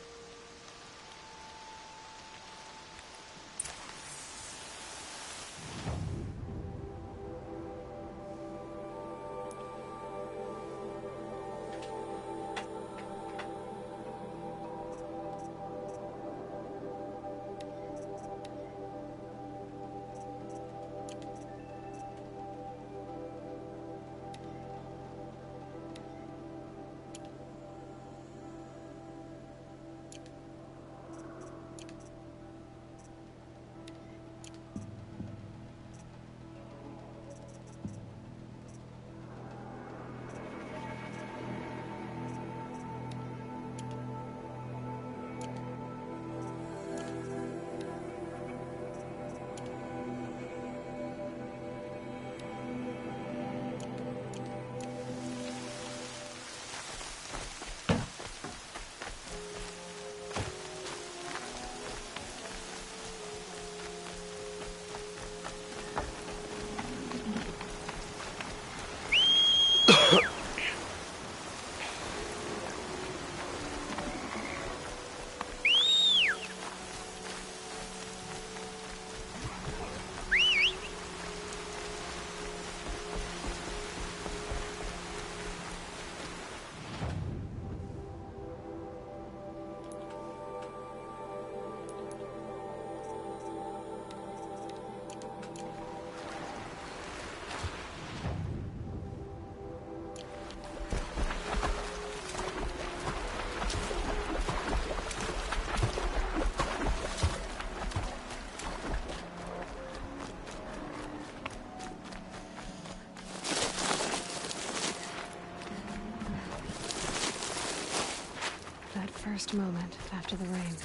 First moment after the rain.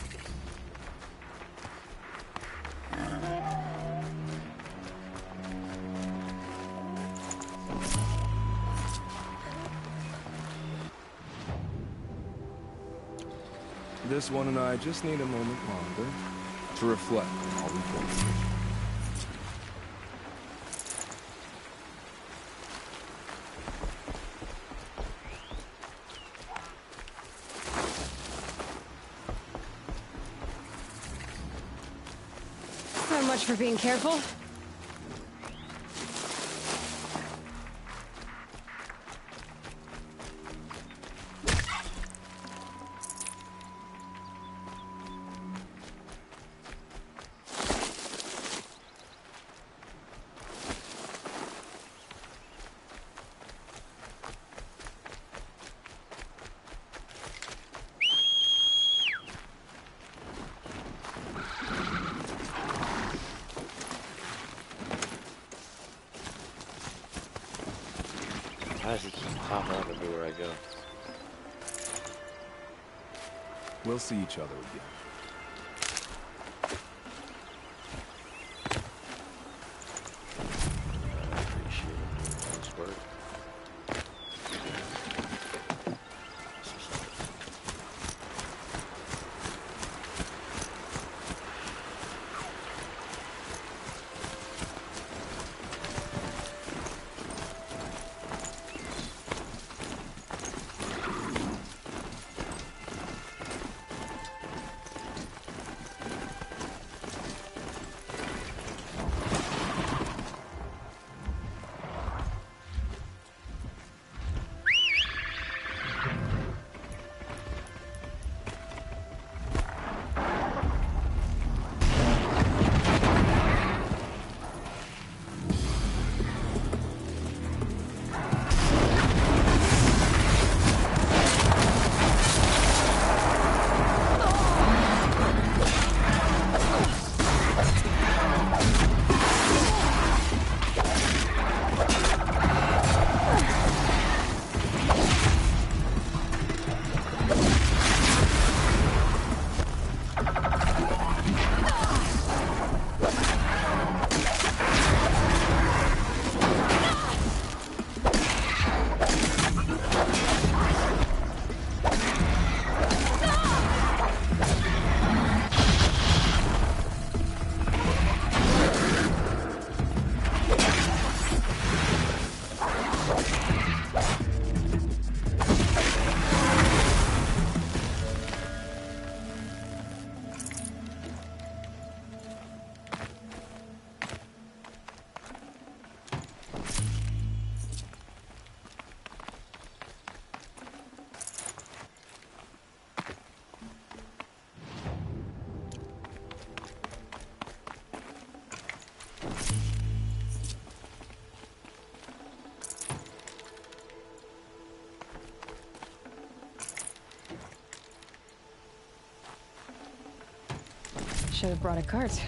This one and I just need a moment longer to reflect on all we've been through. So much for being careful. Why does he keep popping up everywhere I go? We'll see each other again. I appreciate it. Nice work. should have brought a cart.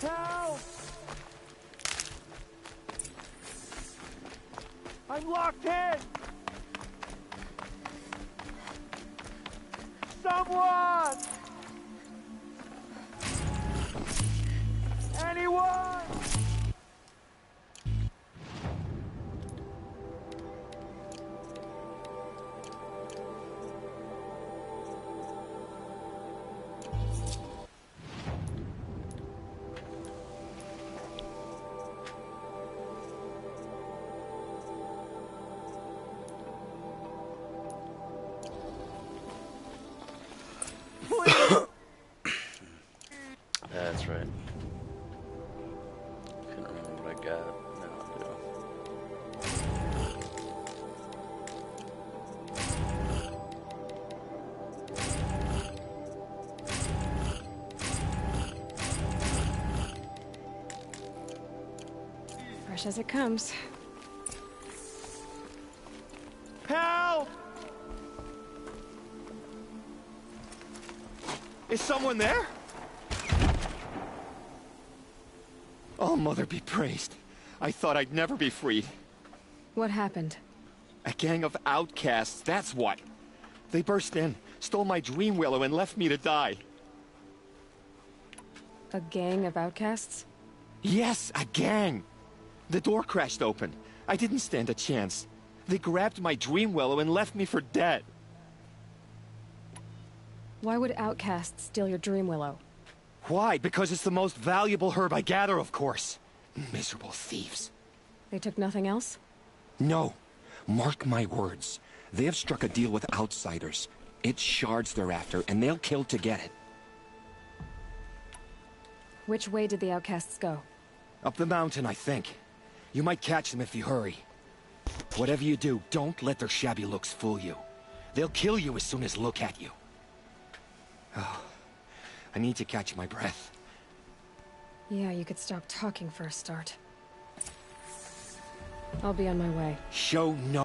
Help! I'm locked in! Someone! Anyone! That's right. Couldn't remember what I got. Now I do. Fresh as it comes. Help! Is someone there? Oh, Mother be praised. I thought I'd never be freed. What happened? A gang of outcasts, that's what. They burst in, stole my dream willow, and left me to die. A gang of outcasts? Yes, a gang. The door crashed open. I didn't stand a chance. They grabbed my dream willow and left me for dead. Why would outcasts steal your dream willow? Why? Because it's the most valuable herb I gather, of course. Miserable thieves. They took nothing else? No. Mark my words. They have struck a deal with outsiders. It's shards they're after, and they'll kill to get it. Which way did the outcasts go? Up the mountain, I think. You might catch them if you hurry. Whatever you do, don't let their shabby looks fool you. They'll kill you as soon as look at you. Oh, I need to catch my breath. Yeah, you could stop talking for a start. I'll be on my way. Show no...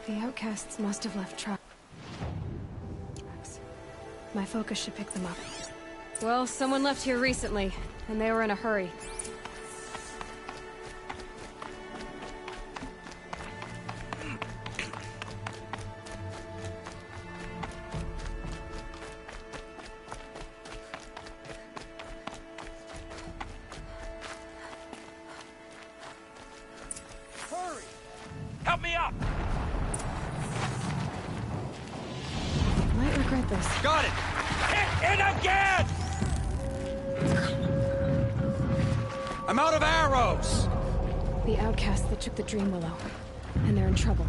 The outcasts must have left tracks. My focus should pick them up. Well, someone left here recently, and they were in a hurry. Hurry! Help me up! Might regret this. Got it! Hit it again! I'm out of arrows! The outcasts that took the dream willow. and they're in trouble.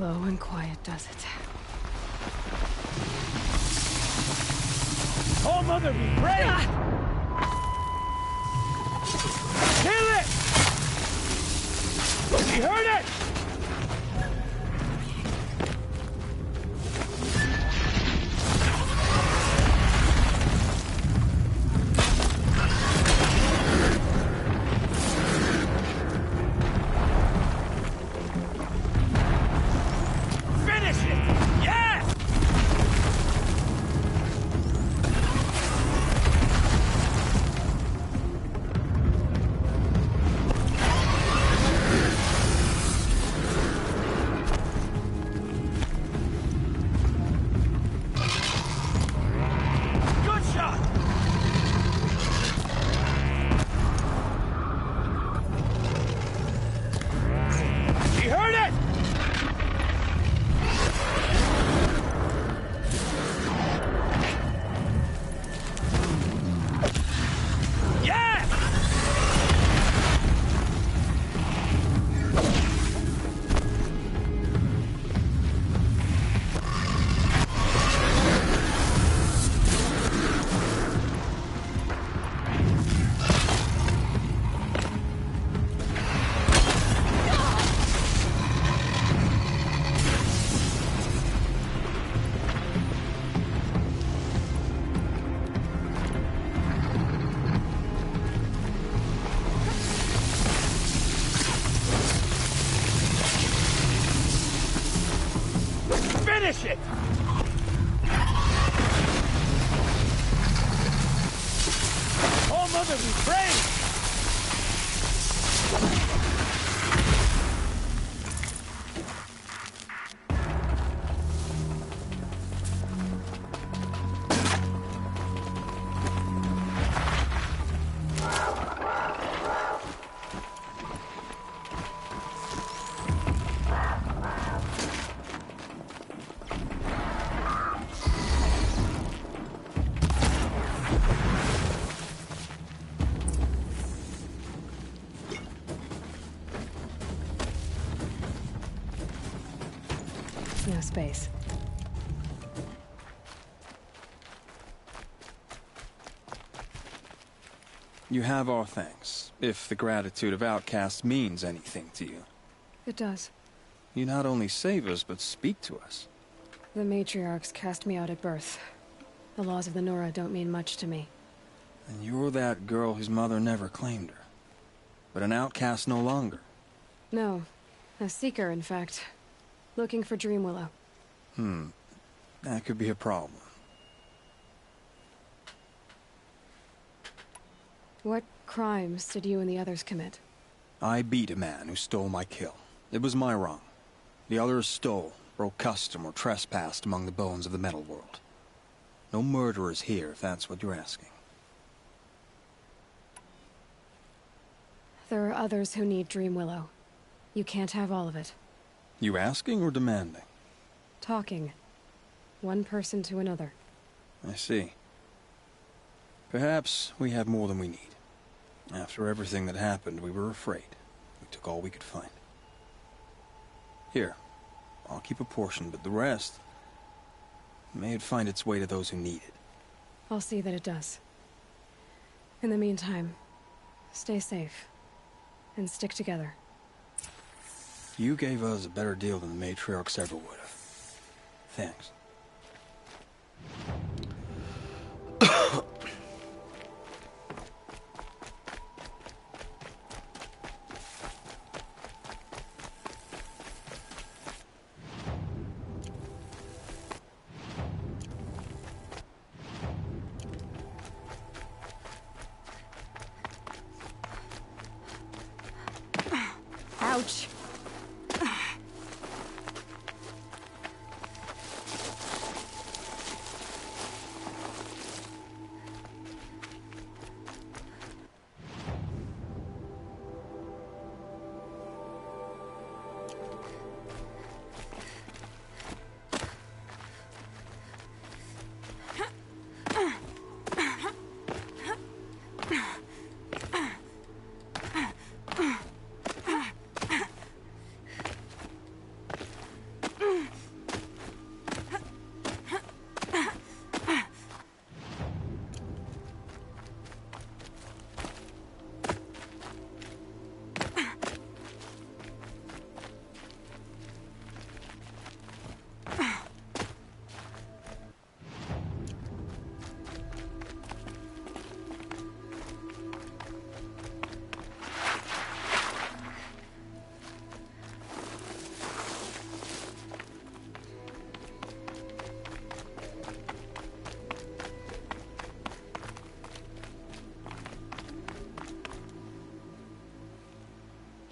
Low and quiet does it. Oh, Mother, we pray! Kill it! We heard it! Finish it! Oh, Mother, we pray! No space. You have our thanks, if the gratitude of outcasts means anything to you. It does. You not only save us, but speak to us. The matriarchs cast me out at birth. The laws of the Nora don't mean much to me. And you're that girl whose mother never claimed her. But an outcast no longer. No. A seeker, in fact. Looking for Dreamwillow. That could be a problem. What crimes did you and the others commit? I beat a man who stole my kill. It was my wrong. The others stole, broke custom, or trespassed among the bones of the metal world. No murderers here, if that's what you're asking. There are others who need Dreamwillow. You can't have all of it. You asking or demanding? Talking. One person to another. I see. Perhaps we have more than we need. After everything that happened, we were afraid. We took all we could find. Here, I'll keep a portion, but the rest... may it find its way to those who need it. I'll see that it does. In the meantime, stay safe. And stick together. You gave us a better deal than the matriarchs ever would have. Thanks. Ouch.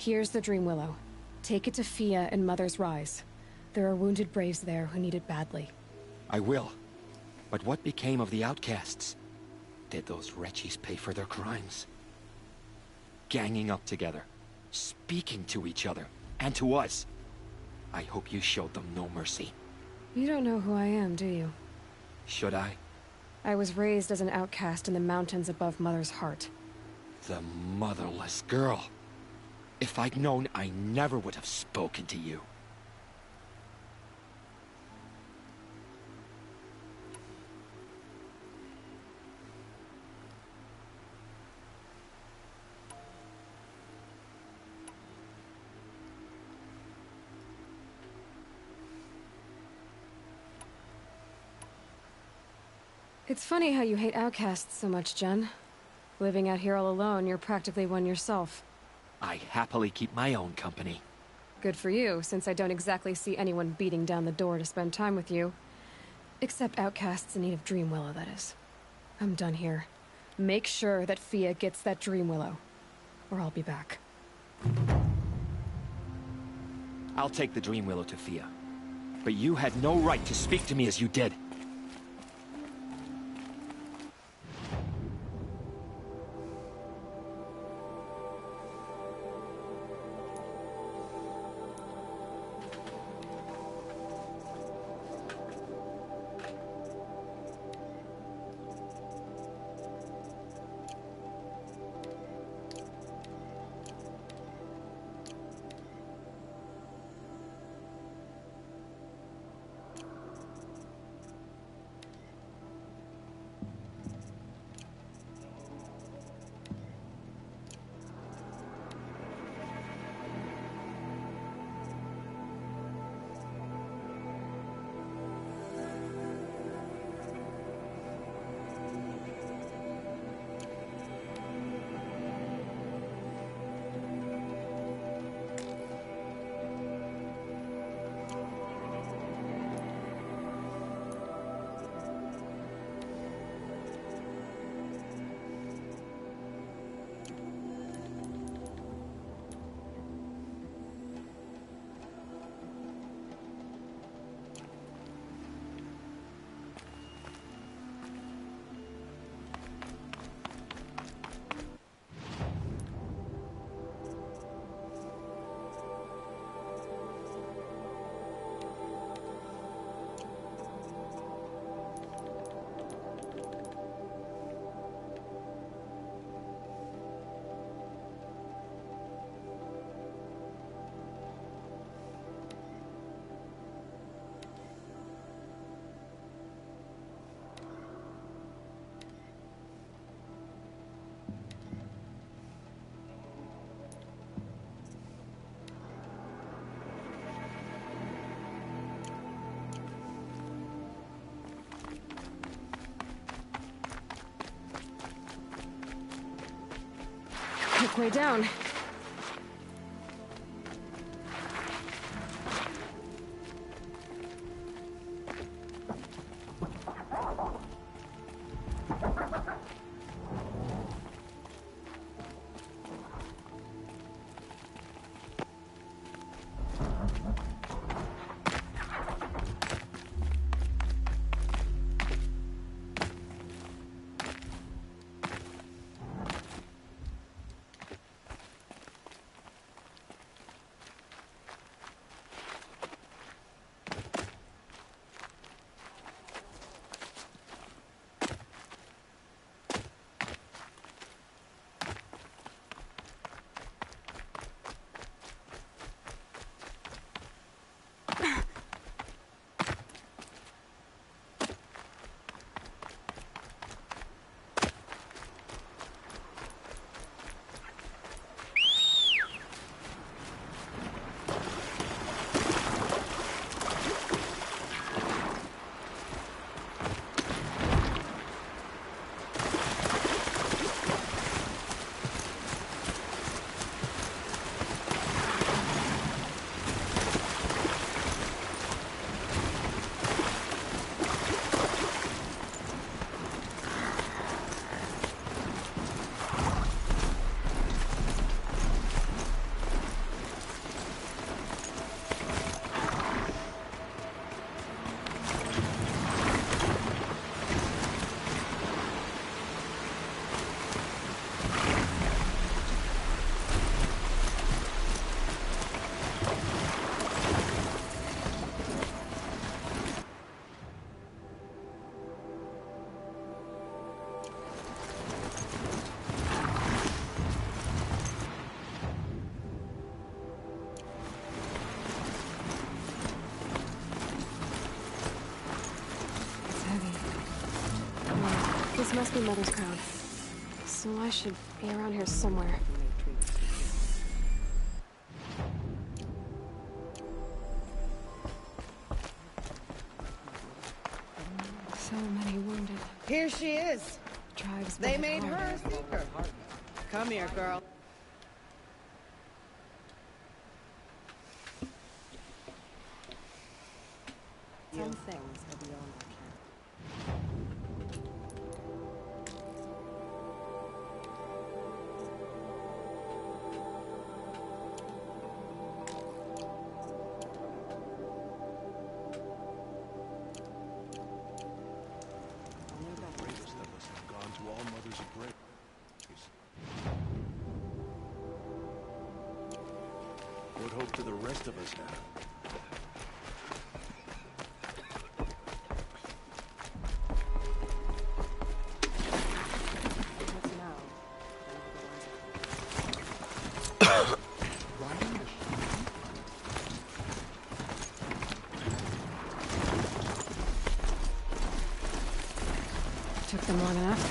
Here's the Dream Willow. Take it to Fia and Mother's Rise. There are wounded braves there who need it badly. I will. But what became of the outcasts? Did those wretches pay for their crimes? Ganging up together, speaking to each other, and to us. I hope you showed them no mercy. You don't know who I am, do you? Should I? I was raised as an outcast in the mountains above Mother's Heart. The motherless girl. If I'd known, I never would have spoken to you. It's funny how you hate outcasts so much, Jen. Living out here all alone, you're practically one yourself. I happily keep my own company. Good for you, since I don't exactly see anyone beating down the door to spend time with you. Except outcasts in need of Dream Willow, that is. I'm done here. Make sure that Fia gets that Dream Willow, or I'll be back. I'll take the Dream Willow to Fia. But you had no right to speak to me as you did. Quick way down. Must be Mother's crown. So I should be around here somewhere. So many wounded. Here she is. Drives They my made heart. her a seeker. Come here, girl. Some things are beyond our ken. Bravest of us have gone to all mothers of grace. What hope do the rest of us have? What's now? Riding the Took them long enough.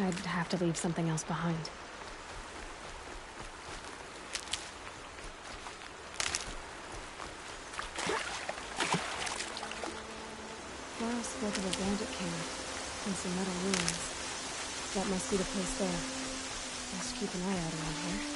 I'd have to leave something else behind. Laura spoke of a bandit camp and some metal ruins. That must be the place there. Best keep an eye out around here.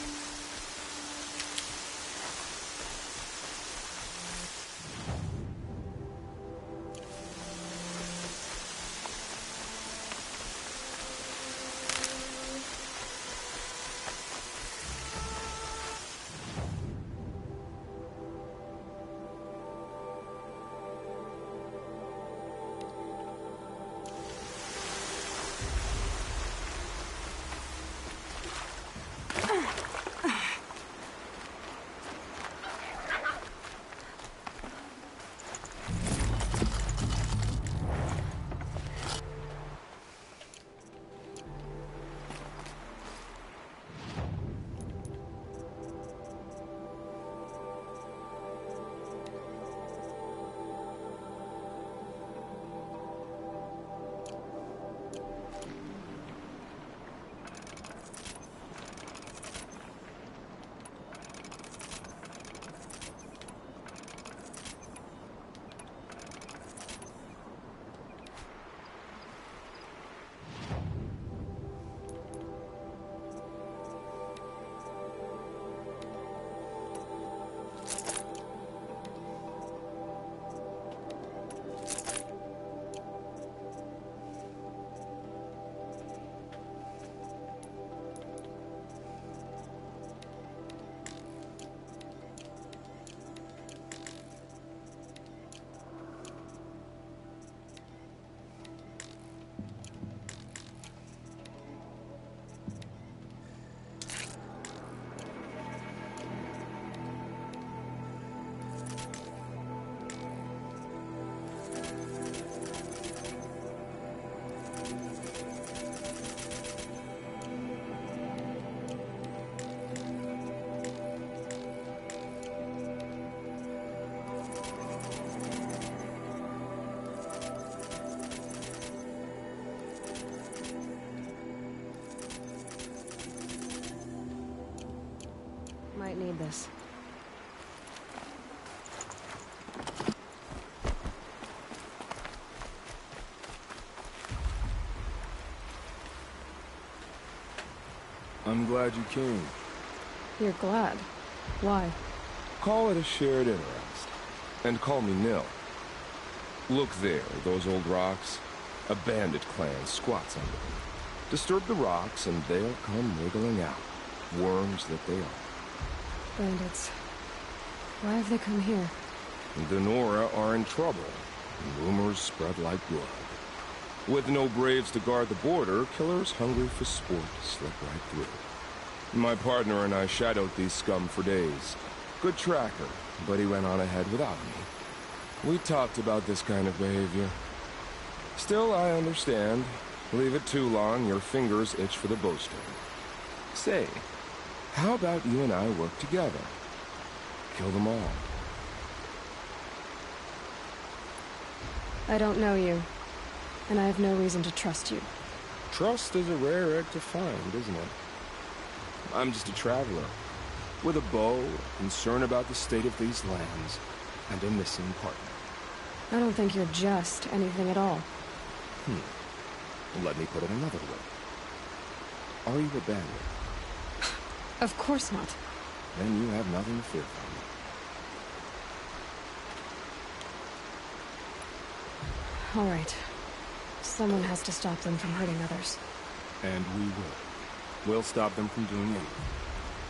Might need this. I'm glad you came. You're glad. Why? Call it a shared interest. And call me Nil. Look there, those old rocks. A bandit clan squats under them. Disturb the rocks and they'll come wriggling out. Worms that they are. Bandits. Why have they come here? The Nora are in trouble. And rumors spread like blood. With no braves to guard the border, killers hungry for sport slip right through. My partner and I shadowed these scum for days. Good tracker, but he went on ahead without me. We talked about this kind of behavior. Still, I understand. Leave it too long, your fingers itch for the bowstring. Say, how about you and I work together? Kill them all. I don't know you, and I have no reason to trust you. Trust is a rare egg to find, isn't it? I'm just a traveler, with a bow, concern about the state of these lands, and a missing partner. I don't think you're just anything at all. Let me put it another way. Are you a bandit? Of course not. Then you have nothing to fear from me. All right. Someone has to stop them from hurting others. And we will. We'll stop them from doing anything.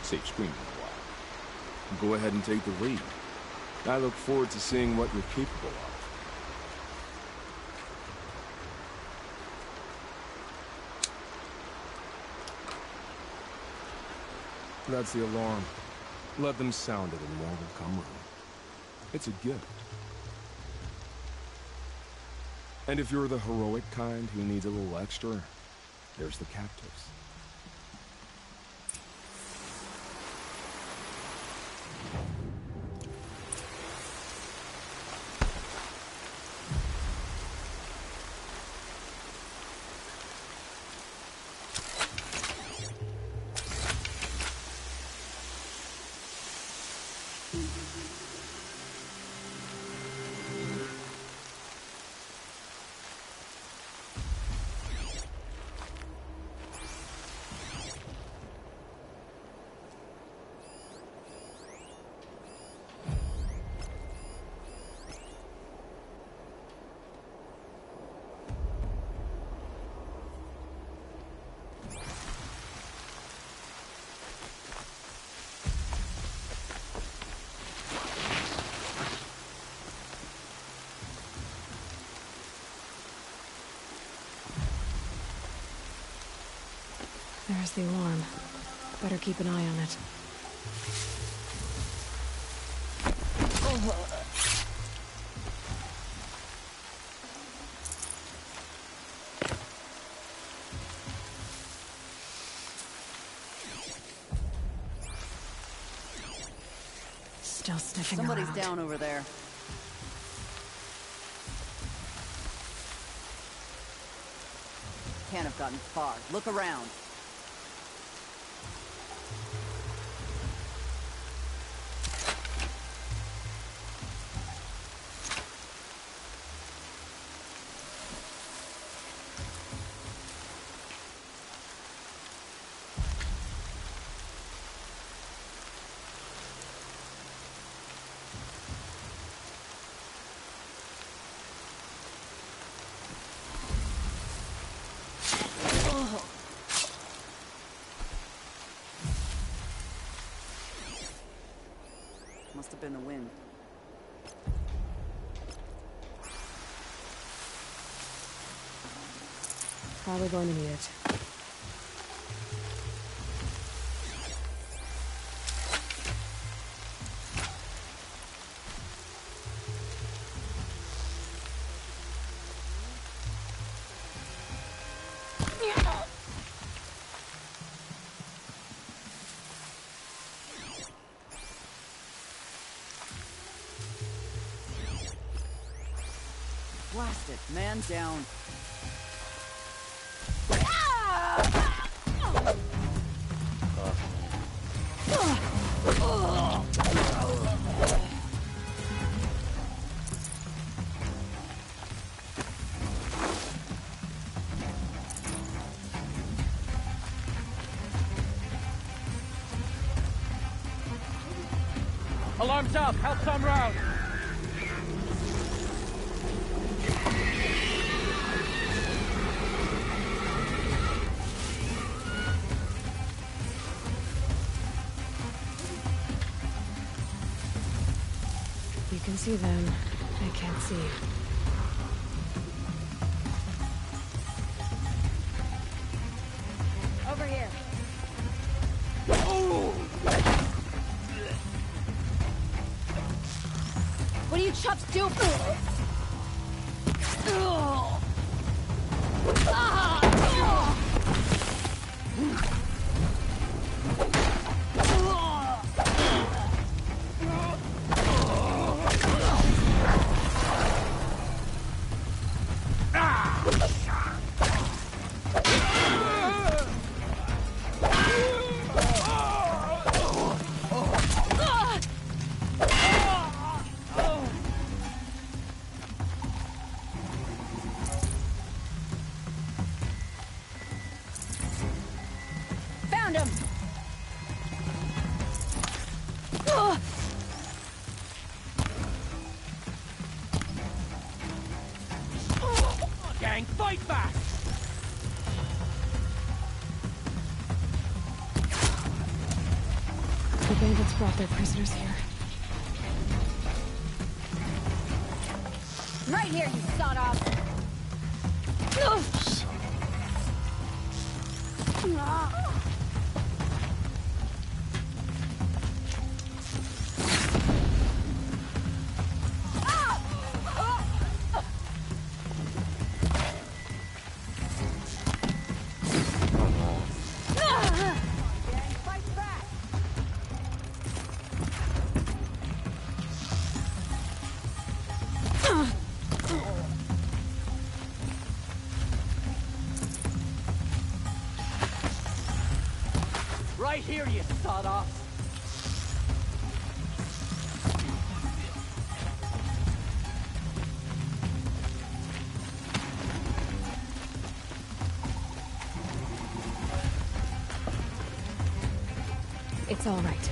Save screaming a while. Go ahead and take the lead. I look forward to seeing what you're capable of. That's the alarm. Let them sound it and more will come running. It's a gift. And if you're the heroic kind who needs a little extra, there's the captives. There's the alarm. Better keep an eye on it. Still sniffing Somebody's around. down over there. Can't have gotten far. Look around. Must have been the wind. Probably going to need it. Blast it. Man down. Alarm's up! Help come round! You can see them. I can't see you. Over here. What do you chups do? Found him! Gang, fight back! The bandits brought their prisoners here. Right here, you sawed-off! Right here, you sawed-offs! It's all right.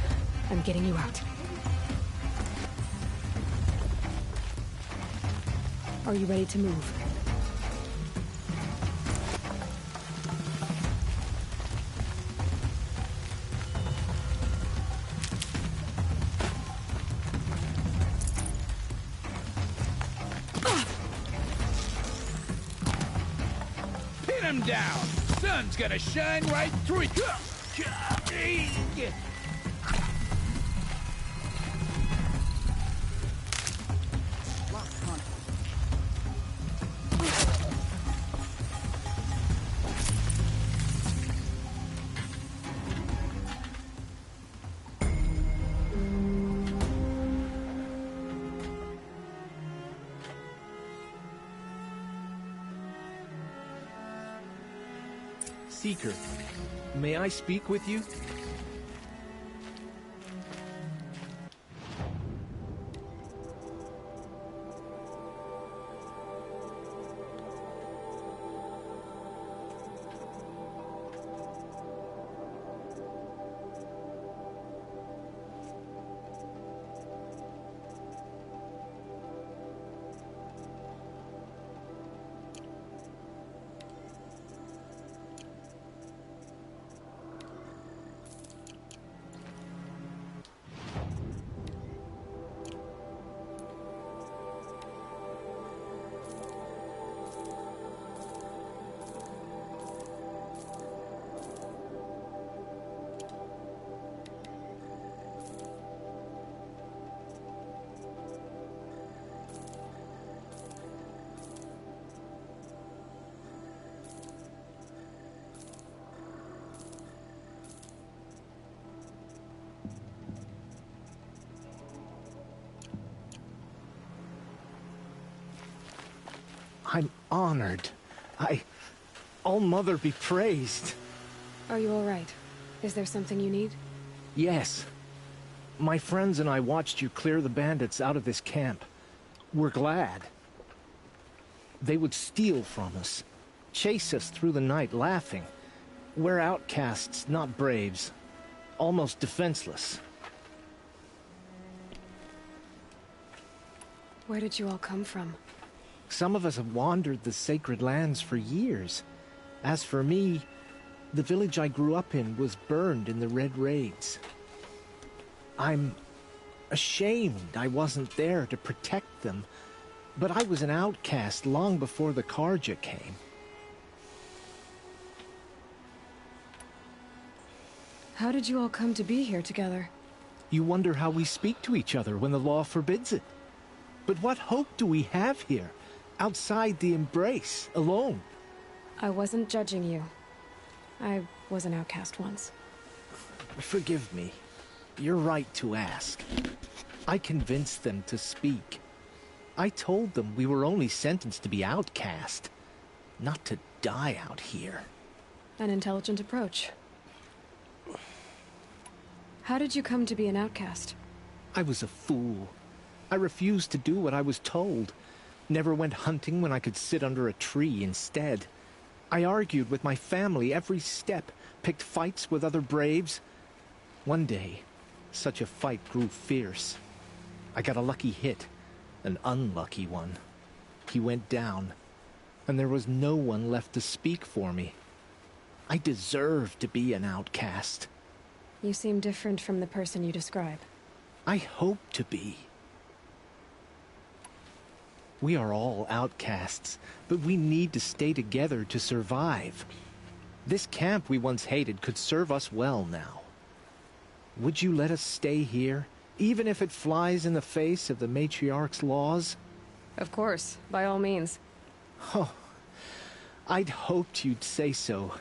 I'm getting you out. Are you ready to move? Pin him down! Sun's gonna shine right through you! Seeker, may I speak with you? I'm honored. All-Mother be praised. Are you all right? Is there something you need? Yes. My friends and I watched you clear the bandits out of this camp. We're glad. They would steal from us, chase us through the night laughing. We're outcasts, not braves. Almost defenseless. Where did you all come from? Some of us have wandered the sacred lands for years. As for me, the village I grew up in was burned in the Red Raids. I'm ashamed I wasn't there to protect them, but I was an outcast long before the Carja came. How did you all come to be here together? You wonder how we speak to each other when the law forbids it. But what hope do we have here, outside the embrace, alone? I wasn't judging you. I was an outcast once. Forgive me. You're right to ask. I convinced them to speak. I told them we were only sentenced to be outcast, not to die out here. An intelligent approach. How did you come to be an outcast? I was a fool. I refused to do what I was told. Never went hunting when I could sit under a tree instead. I argued with my family every step, picked fights with other braves. One day, such a fight grew fierce. I got a lucky hit, an unlucky one. He went down, and there was no one left to speak for me. I deserved to be an outcast. You seem different from the person you describe. I hope to be. We are all outcasts, but we need to stay together to survive. This camp we once hated could serve us well now. Would you let us stay here, even if it flies in the face of the Matriarch's laws? Of course, by all means. Oh, I'd hoped you'd say so.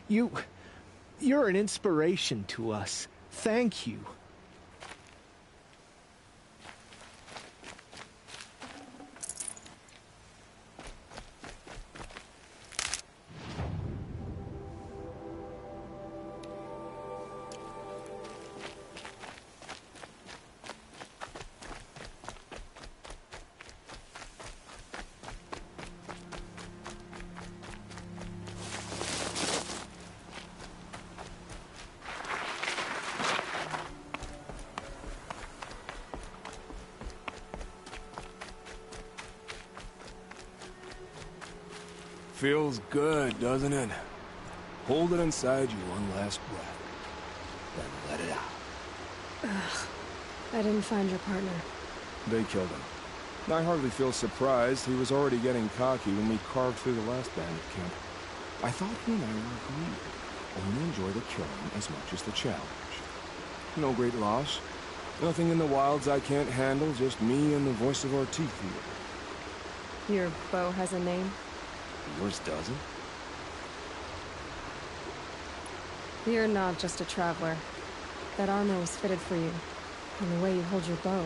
You're an inspiration to us. Thank you. Feels good, doesn't it? Hold it inside you one last breath. Then let it out. Ugh. I didn't find your partner. They killed him. I hardly feel surprised. He was already getting cocky when we carved through the last bandit camp. I thought he and I were agreed. Only enjoy the killing as much as the challenge. No great loss. Nothing in the wilds I can't handle, just me and the voice of our teeth here. Your bow has a name? Yours doesn't? You're not just a traveler. That armor was fitted for you, and the way you hold your bow.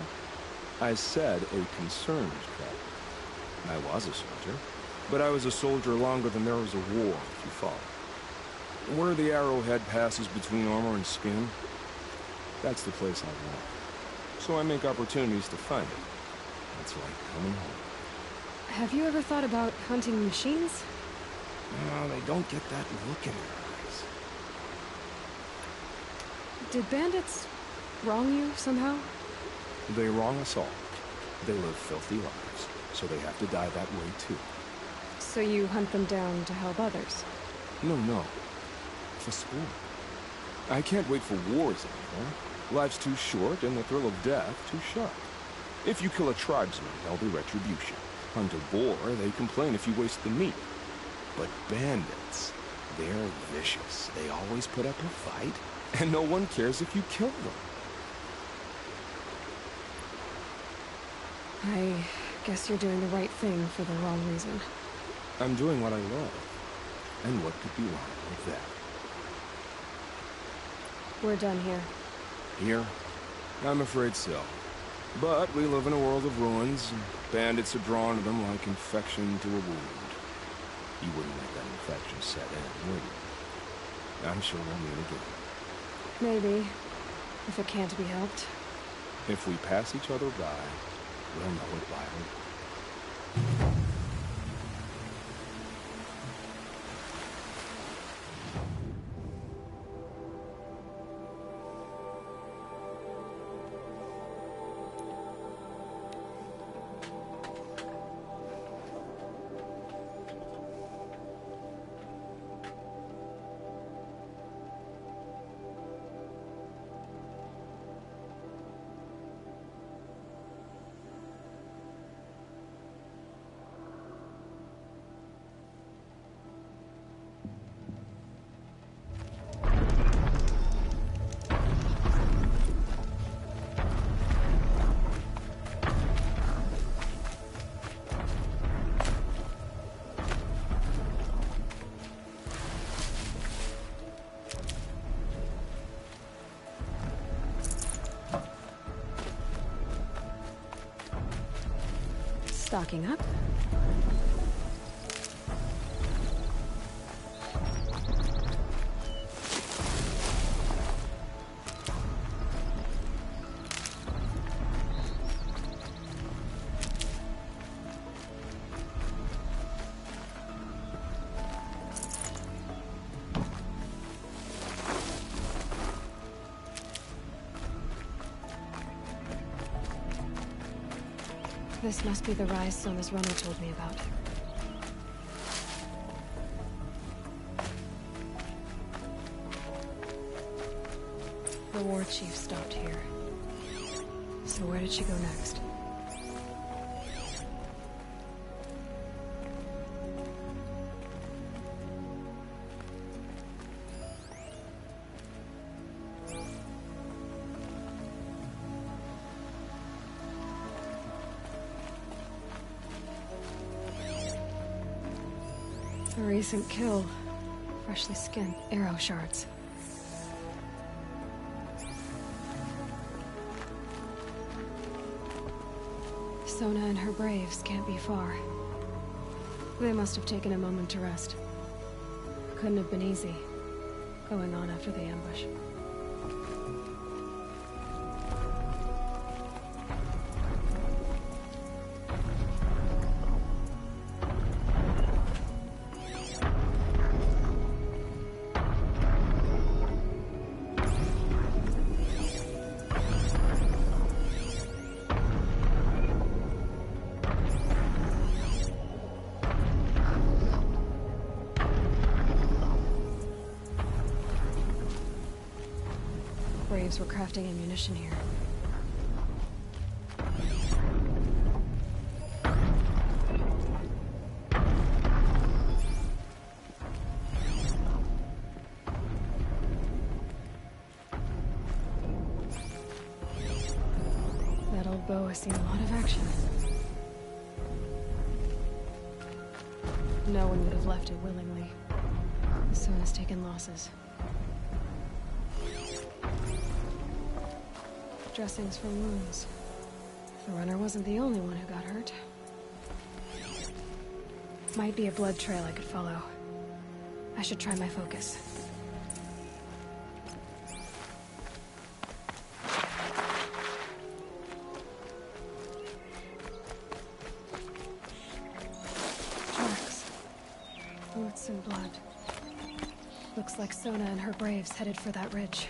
I said a concerned traveler. I was a soldier, but I was a soldier longer than there was a war, if you follow. Where the arrowhead passes between armor and skin, that's the place I want. So I make opportunities to find it. It's like coming home. Have you ever thought about hunting machines? No, they don't get that look in their eyes. Did bandits wrong you somehow? They wrong us all. They live filthy lives, so they have to die that way too. So you hunt them down to help others? No. For sport. I can't wait for wars anymore. Life's too short and the thrill of death too sharp. If you kill a tribesman, there'll be retribution. Hunt a boar, they complain if you waste the meat. But bandits, they're vicious. They always put up a fight, and no one cares if you kill them. I guess you're doing the right thing for the wrong reason. I'm doing what I love. And what could be wrong with that? We're done here. Here? I'm afraid so. But we live in a world of ruins, and bandits are drawn to them like infection to a wound. You wouldn't let that infection set in, would you? I'm sure we'll meet again. Maybe, if it can't be helped. If we pass each other by, we'll know it by our... Stocking up. This must be the rise Sona's runner told me about. The war chief stopped here. So where did she go next? A recent kill. Freshly skinned arrow shards. Sona and her braves can't be far. They must have taken a moment to rest. Couldn't have been easy, going on after the ambush. Braves were crafting ammunition here. That old bow has seen a lot of action. No one would have left it willingly. Sona's taken losses. Dressings for wounds. The runner wasn't the only one who got hurt. Might be a blood trail I could follow. I should try my focus. Tracks. Boots and blood. Looks like Sona and her braves headed for that ridge.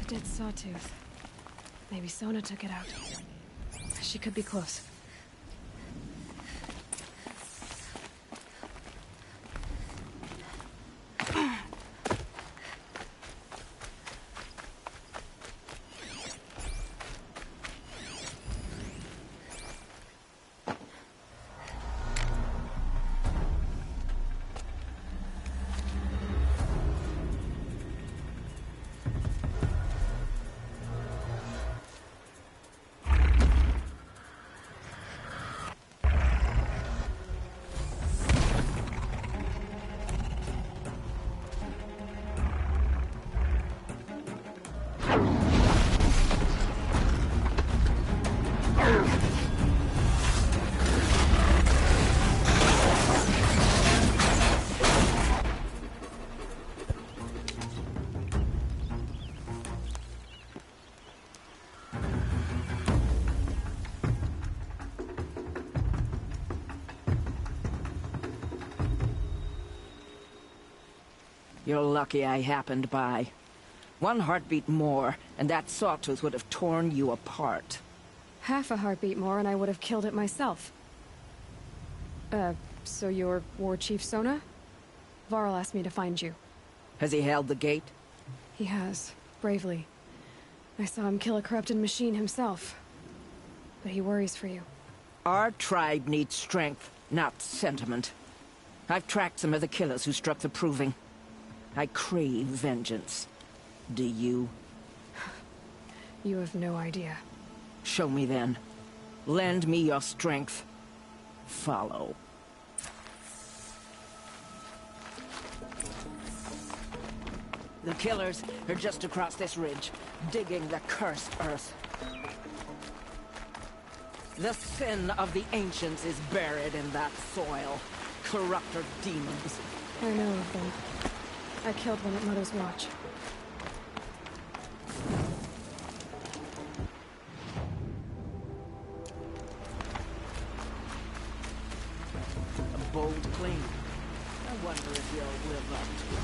Dead sawtooth. Maybe Sona took it out. She could be close. You're lucky I happened by. One heartbeat more, and that sawtooth would have torn you apart. Half a heartbeat more and I would have killed it myself. So you're War Chief Sona? Varl asked me to find you. Has he held the gate? He has, bravely. I saw him kill a corrupted machine himself. But he worries for you. Our tribe needs strength, not sentiment. I've tracked some of the killers who struck the Proving. I crave vengeance. Do you? You have no idea. Show me then. Lend me your strength. Follow. The killers are just across this ridge, digging the cursed earth. The sin of the ancients is buried in that soil. Corrupter demons. I know of them. I killed one at Mother's Watch. A bold claim. I wonder if you'll live up to it.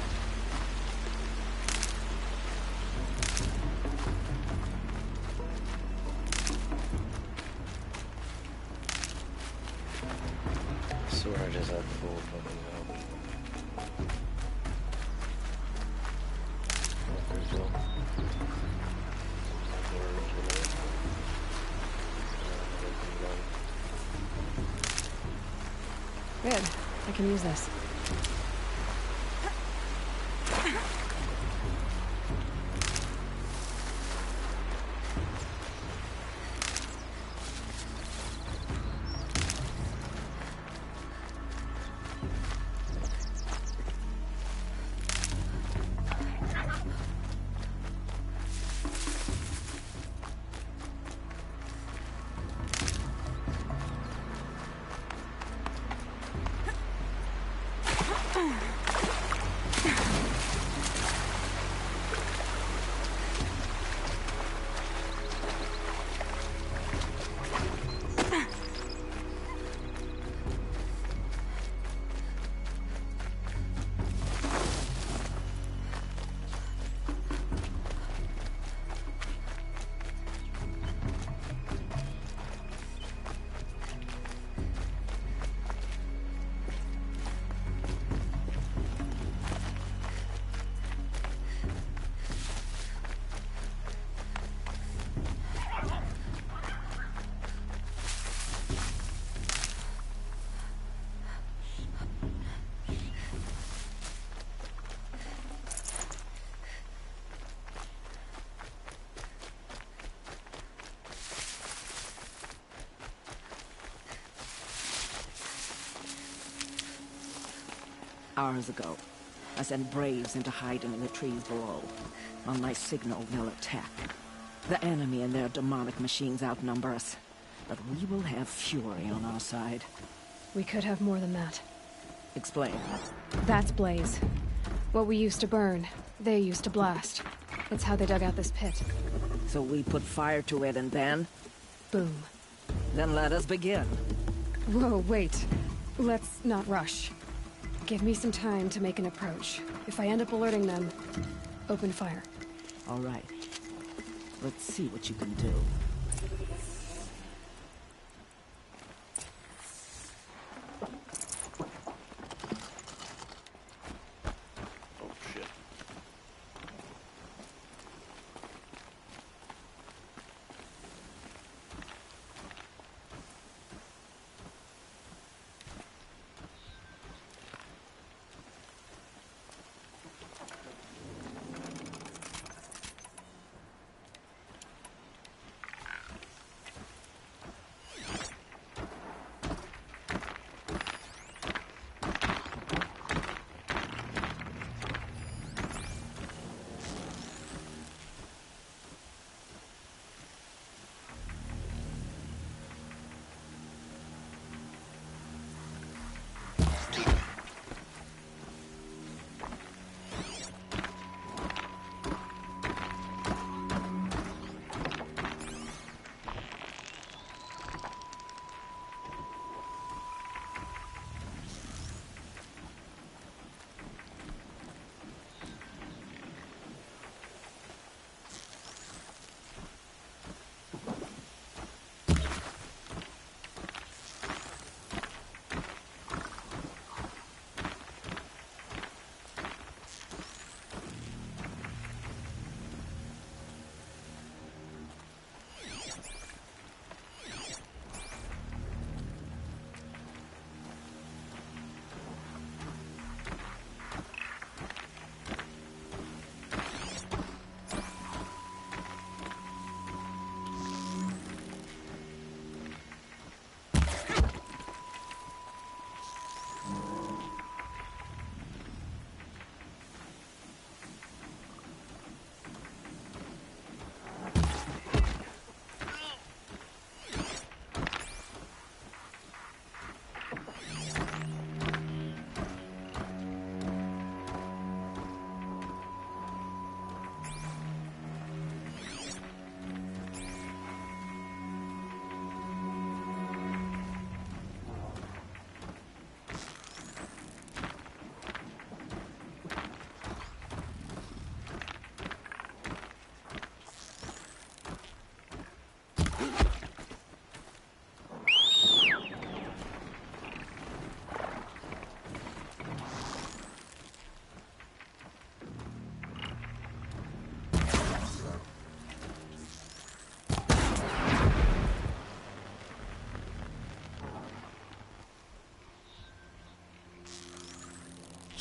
Where does that fool fucking go? There's Bill. Good. I can use this. Hours ago, I sent Braves into hiding in the trees below. On my signal, they'll attack. The enemy and their demonic machines outnumber us, but we will have fury on our side. We could have more than that. Explain. That's Blaze. What we used to burn, they used to blast. It's how they dug out this pit. So we put fire to it and then? Boom. Then let us begin. Whoa, wait. Let's not rush. Give me some time to make an approach. If I end up alerting them, open fire. All right. Let's see what you can do. Oh, shit.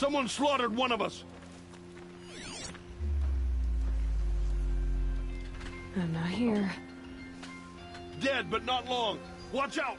Someone slaughtered one of us! I'm not here. Dead, but not long. Watch out!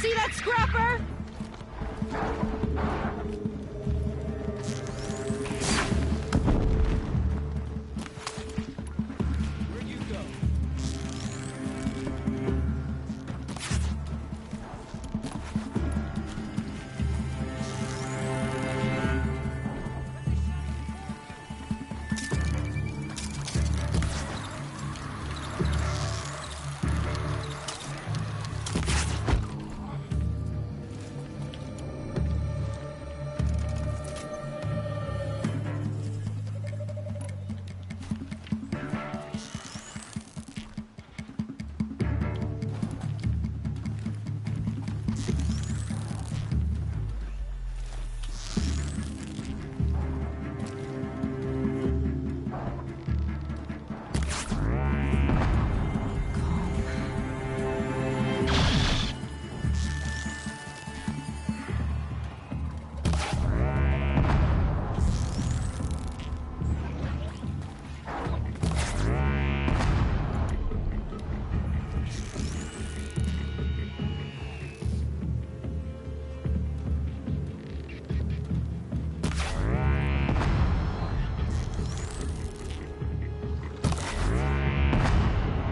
See that scrapper? Where'd you go?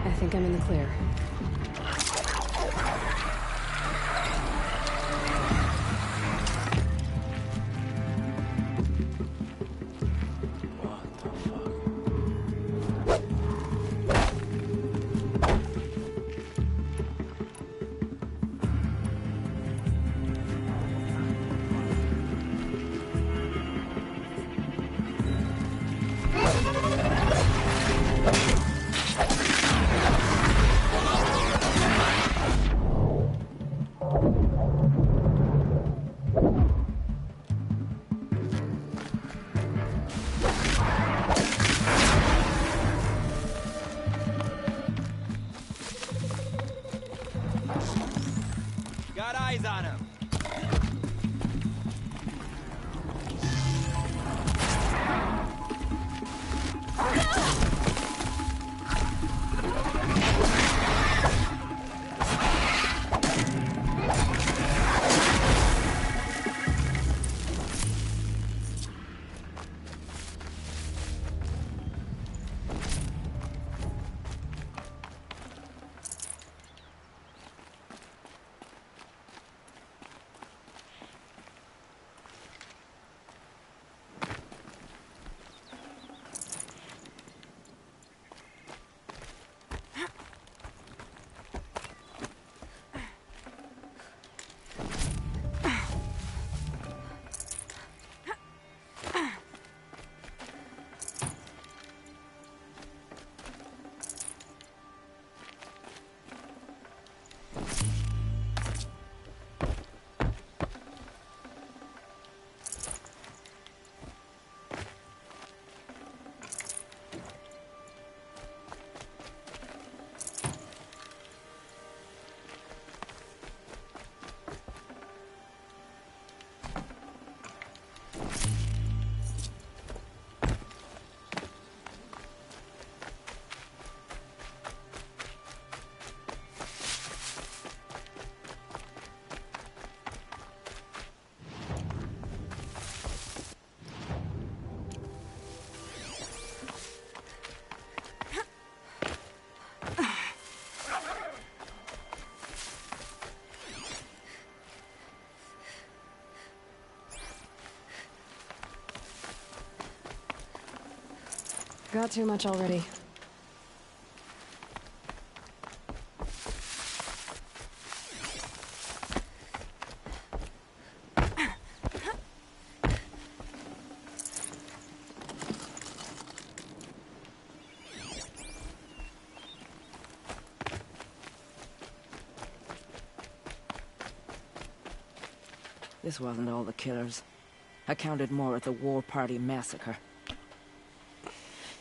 I think I'm in the clear. Got eyes on him. Got too much already. This wasn't all the killers. I counted more at the War Party massacre.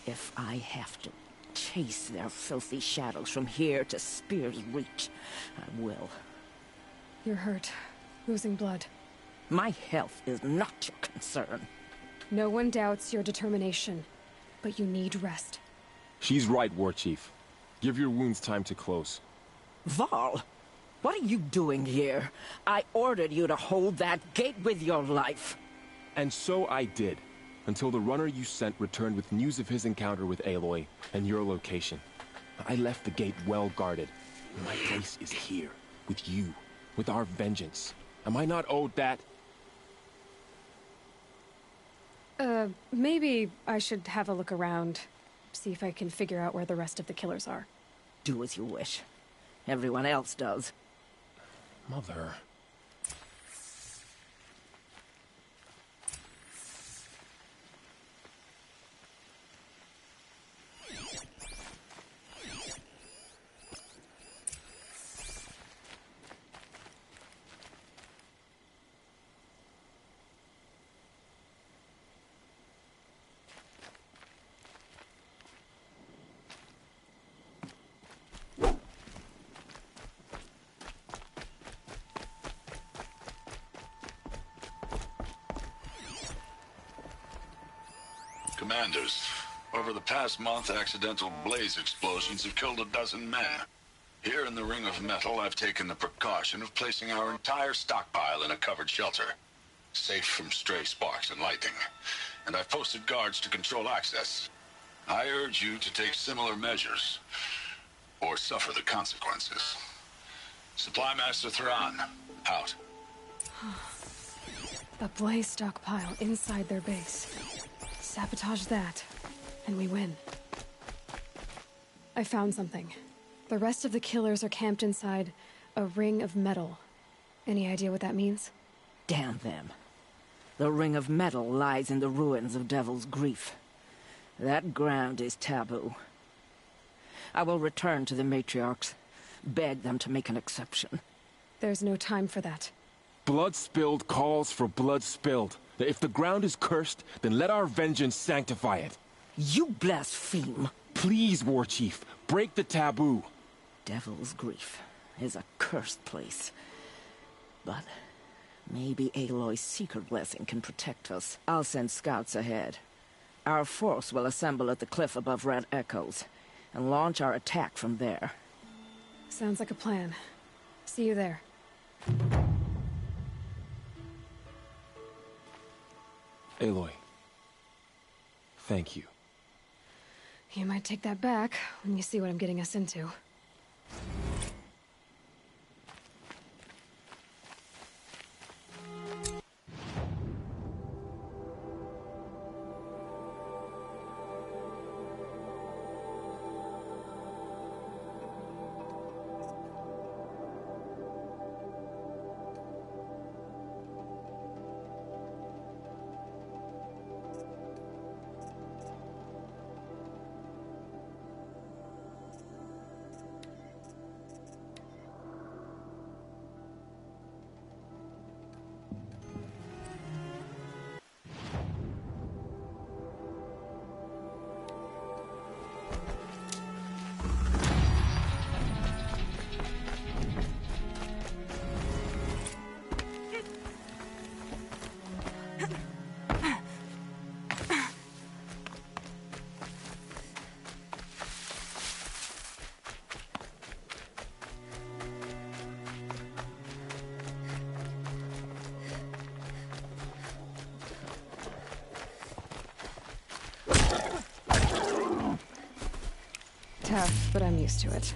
If I have to chase their filthy shadows from here to Spear's Reach, I will. You're hurt. Losing blood. My health is not your concern. No one doubts your determination, but you need rest. She's right, War Chief. Give your wounds time to close. Varl, what are you doing here? I ordered you to hold that gate with your life. And so I did, until the runner you sent returned with news of his encounter with Aloy and your location. I left the gate well guarded. My place is here, with you, with our vengeance. Am I not owed that? Maybe I should have a look around, see if I can figure out where the rest of the killers are. Do as you wish. Everyone else does. Mother... Commanders, over the past month, accidental blaze explosions have killed 12 men. Here in the Ring of Metal, I've taken the precaution of placing our entire stockpile in a covered shelter, safe from stray sparks and lightning. And I've posted guards to control access. I urge you to take similar measures, or suffer the consequences. Supply Master Thrawn, out. A blaze stockpile inside their base. Sabotage that, and we win. I found something. The rest of the killers are camped inside a ring of metal. Any idea what that means? Damn them. The Ring of Metal lies in the ruins of Devil's Grief. That ground is taboo. I will return to the matriarchs, beg them to make an exception. There's no time for that. Blood spilled calls for blood spilled. If the ground is cursed, then let our vengeance sanctify it. You blaspheme. Please, War Chief, break the taboo. Devil's Grief is a cursed place. But maybe Aloy's secret blessing can protect us. I'll send scouts ahead. Our force will assemble at the cliff above Red Echoes, and launch our attack from there. Sounds like a plan. See you there. Aloy, thank you. You might take that back when you see what I'm getting us into. Tough, but I'm used to it.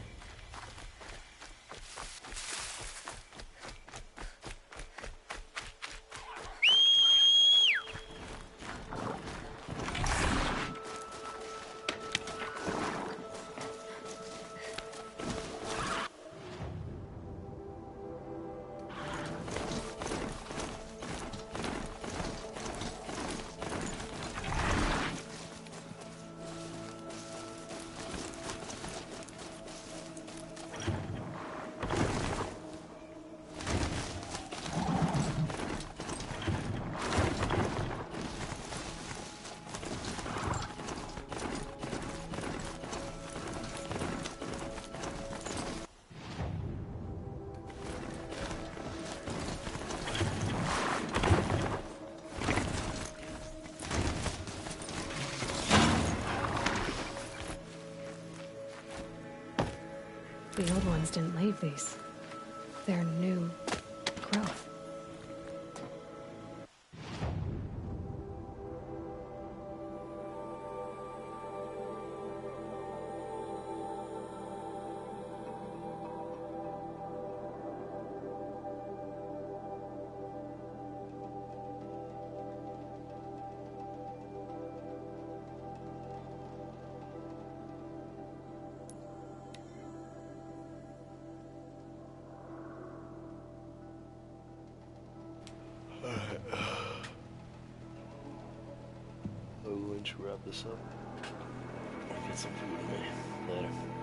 The old ones didn't leave these. They're new growth. I'm going to wrap this up. Get some food in me. Later.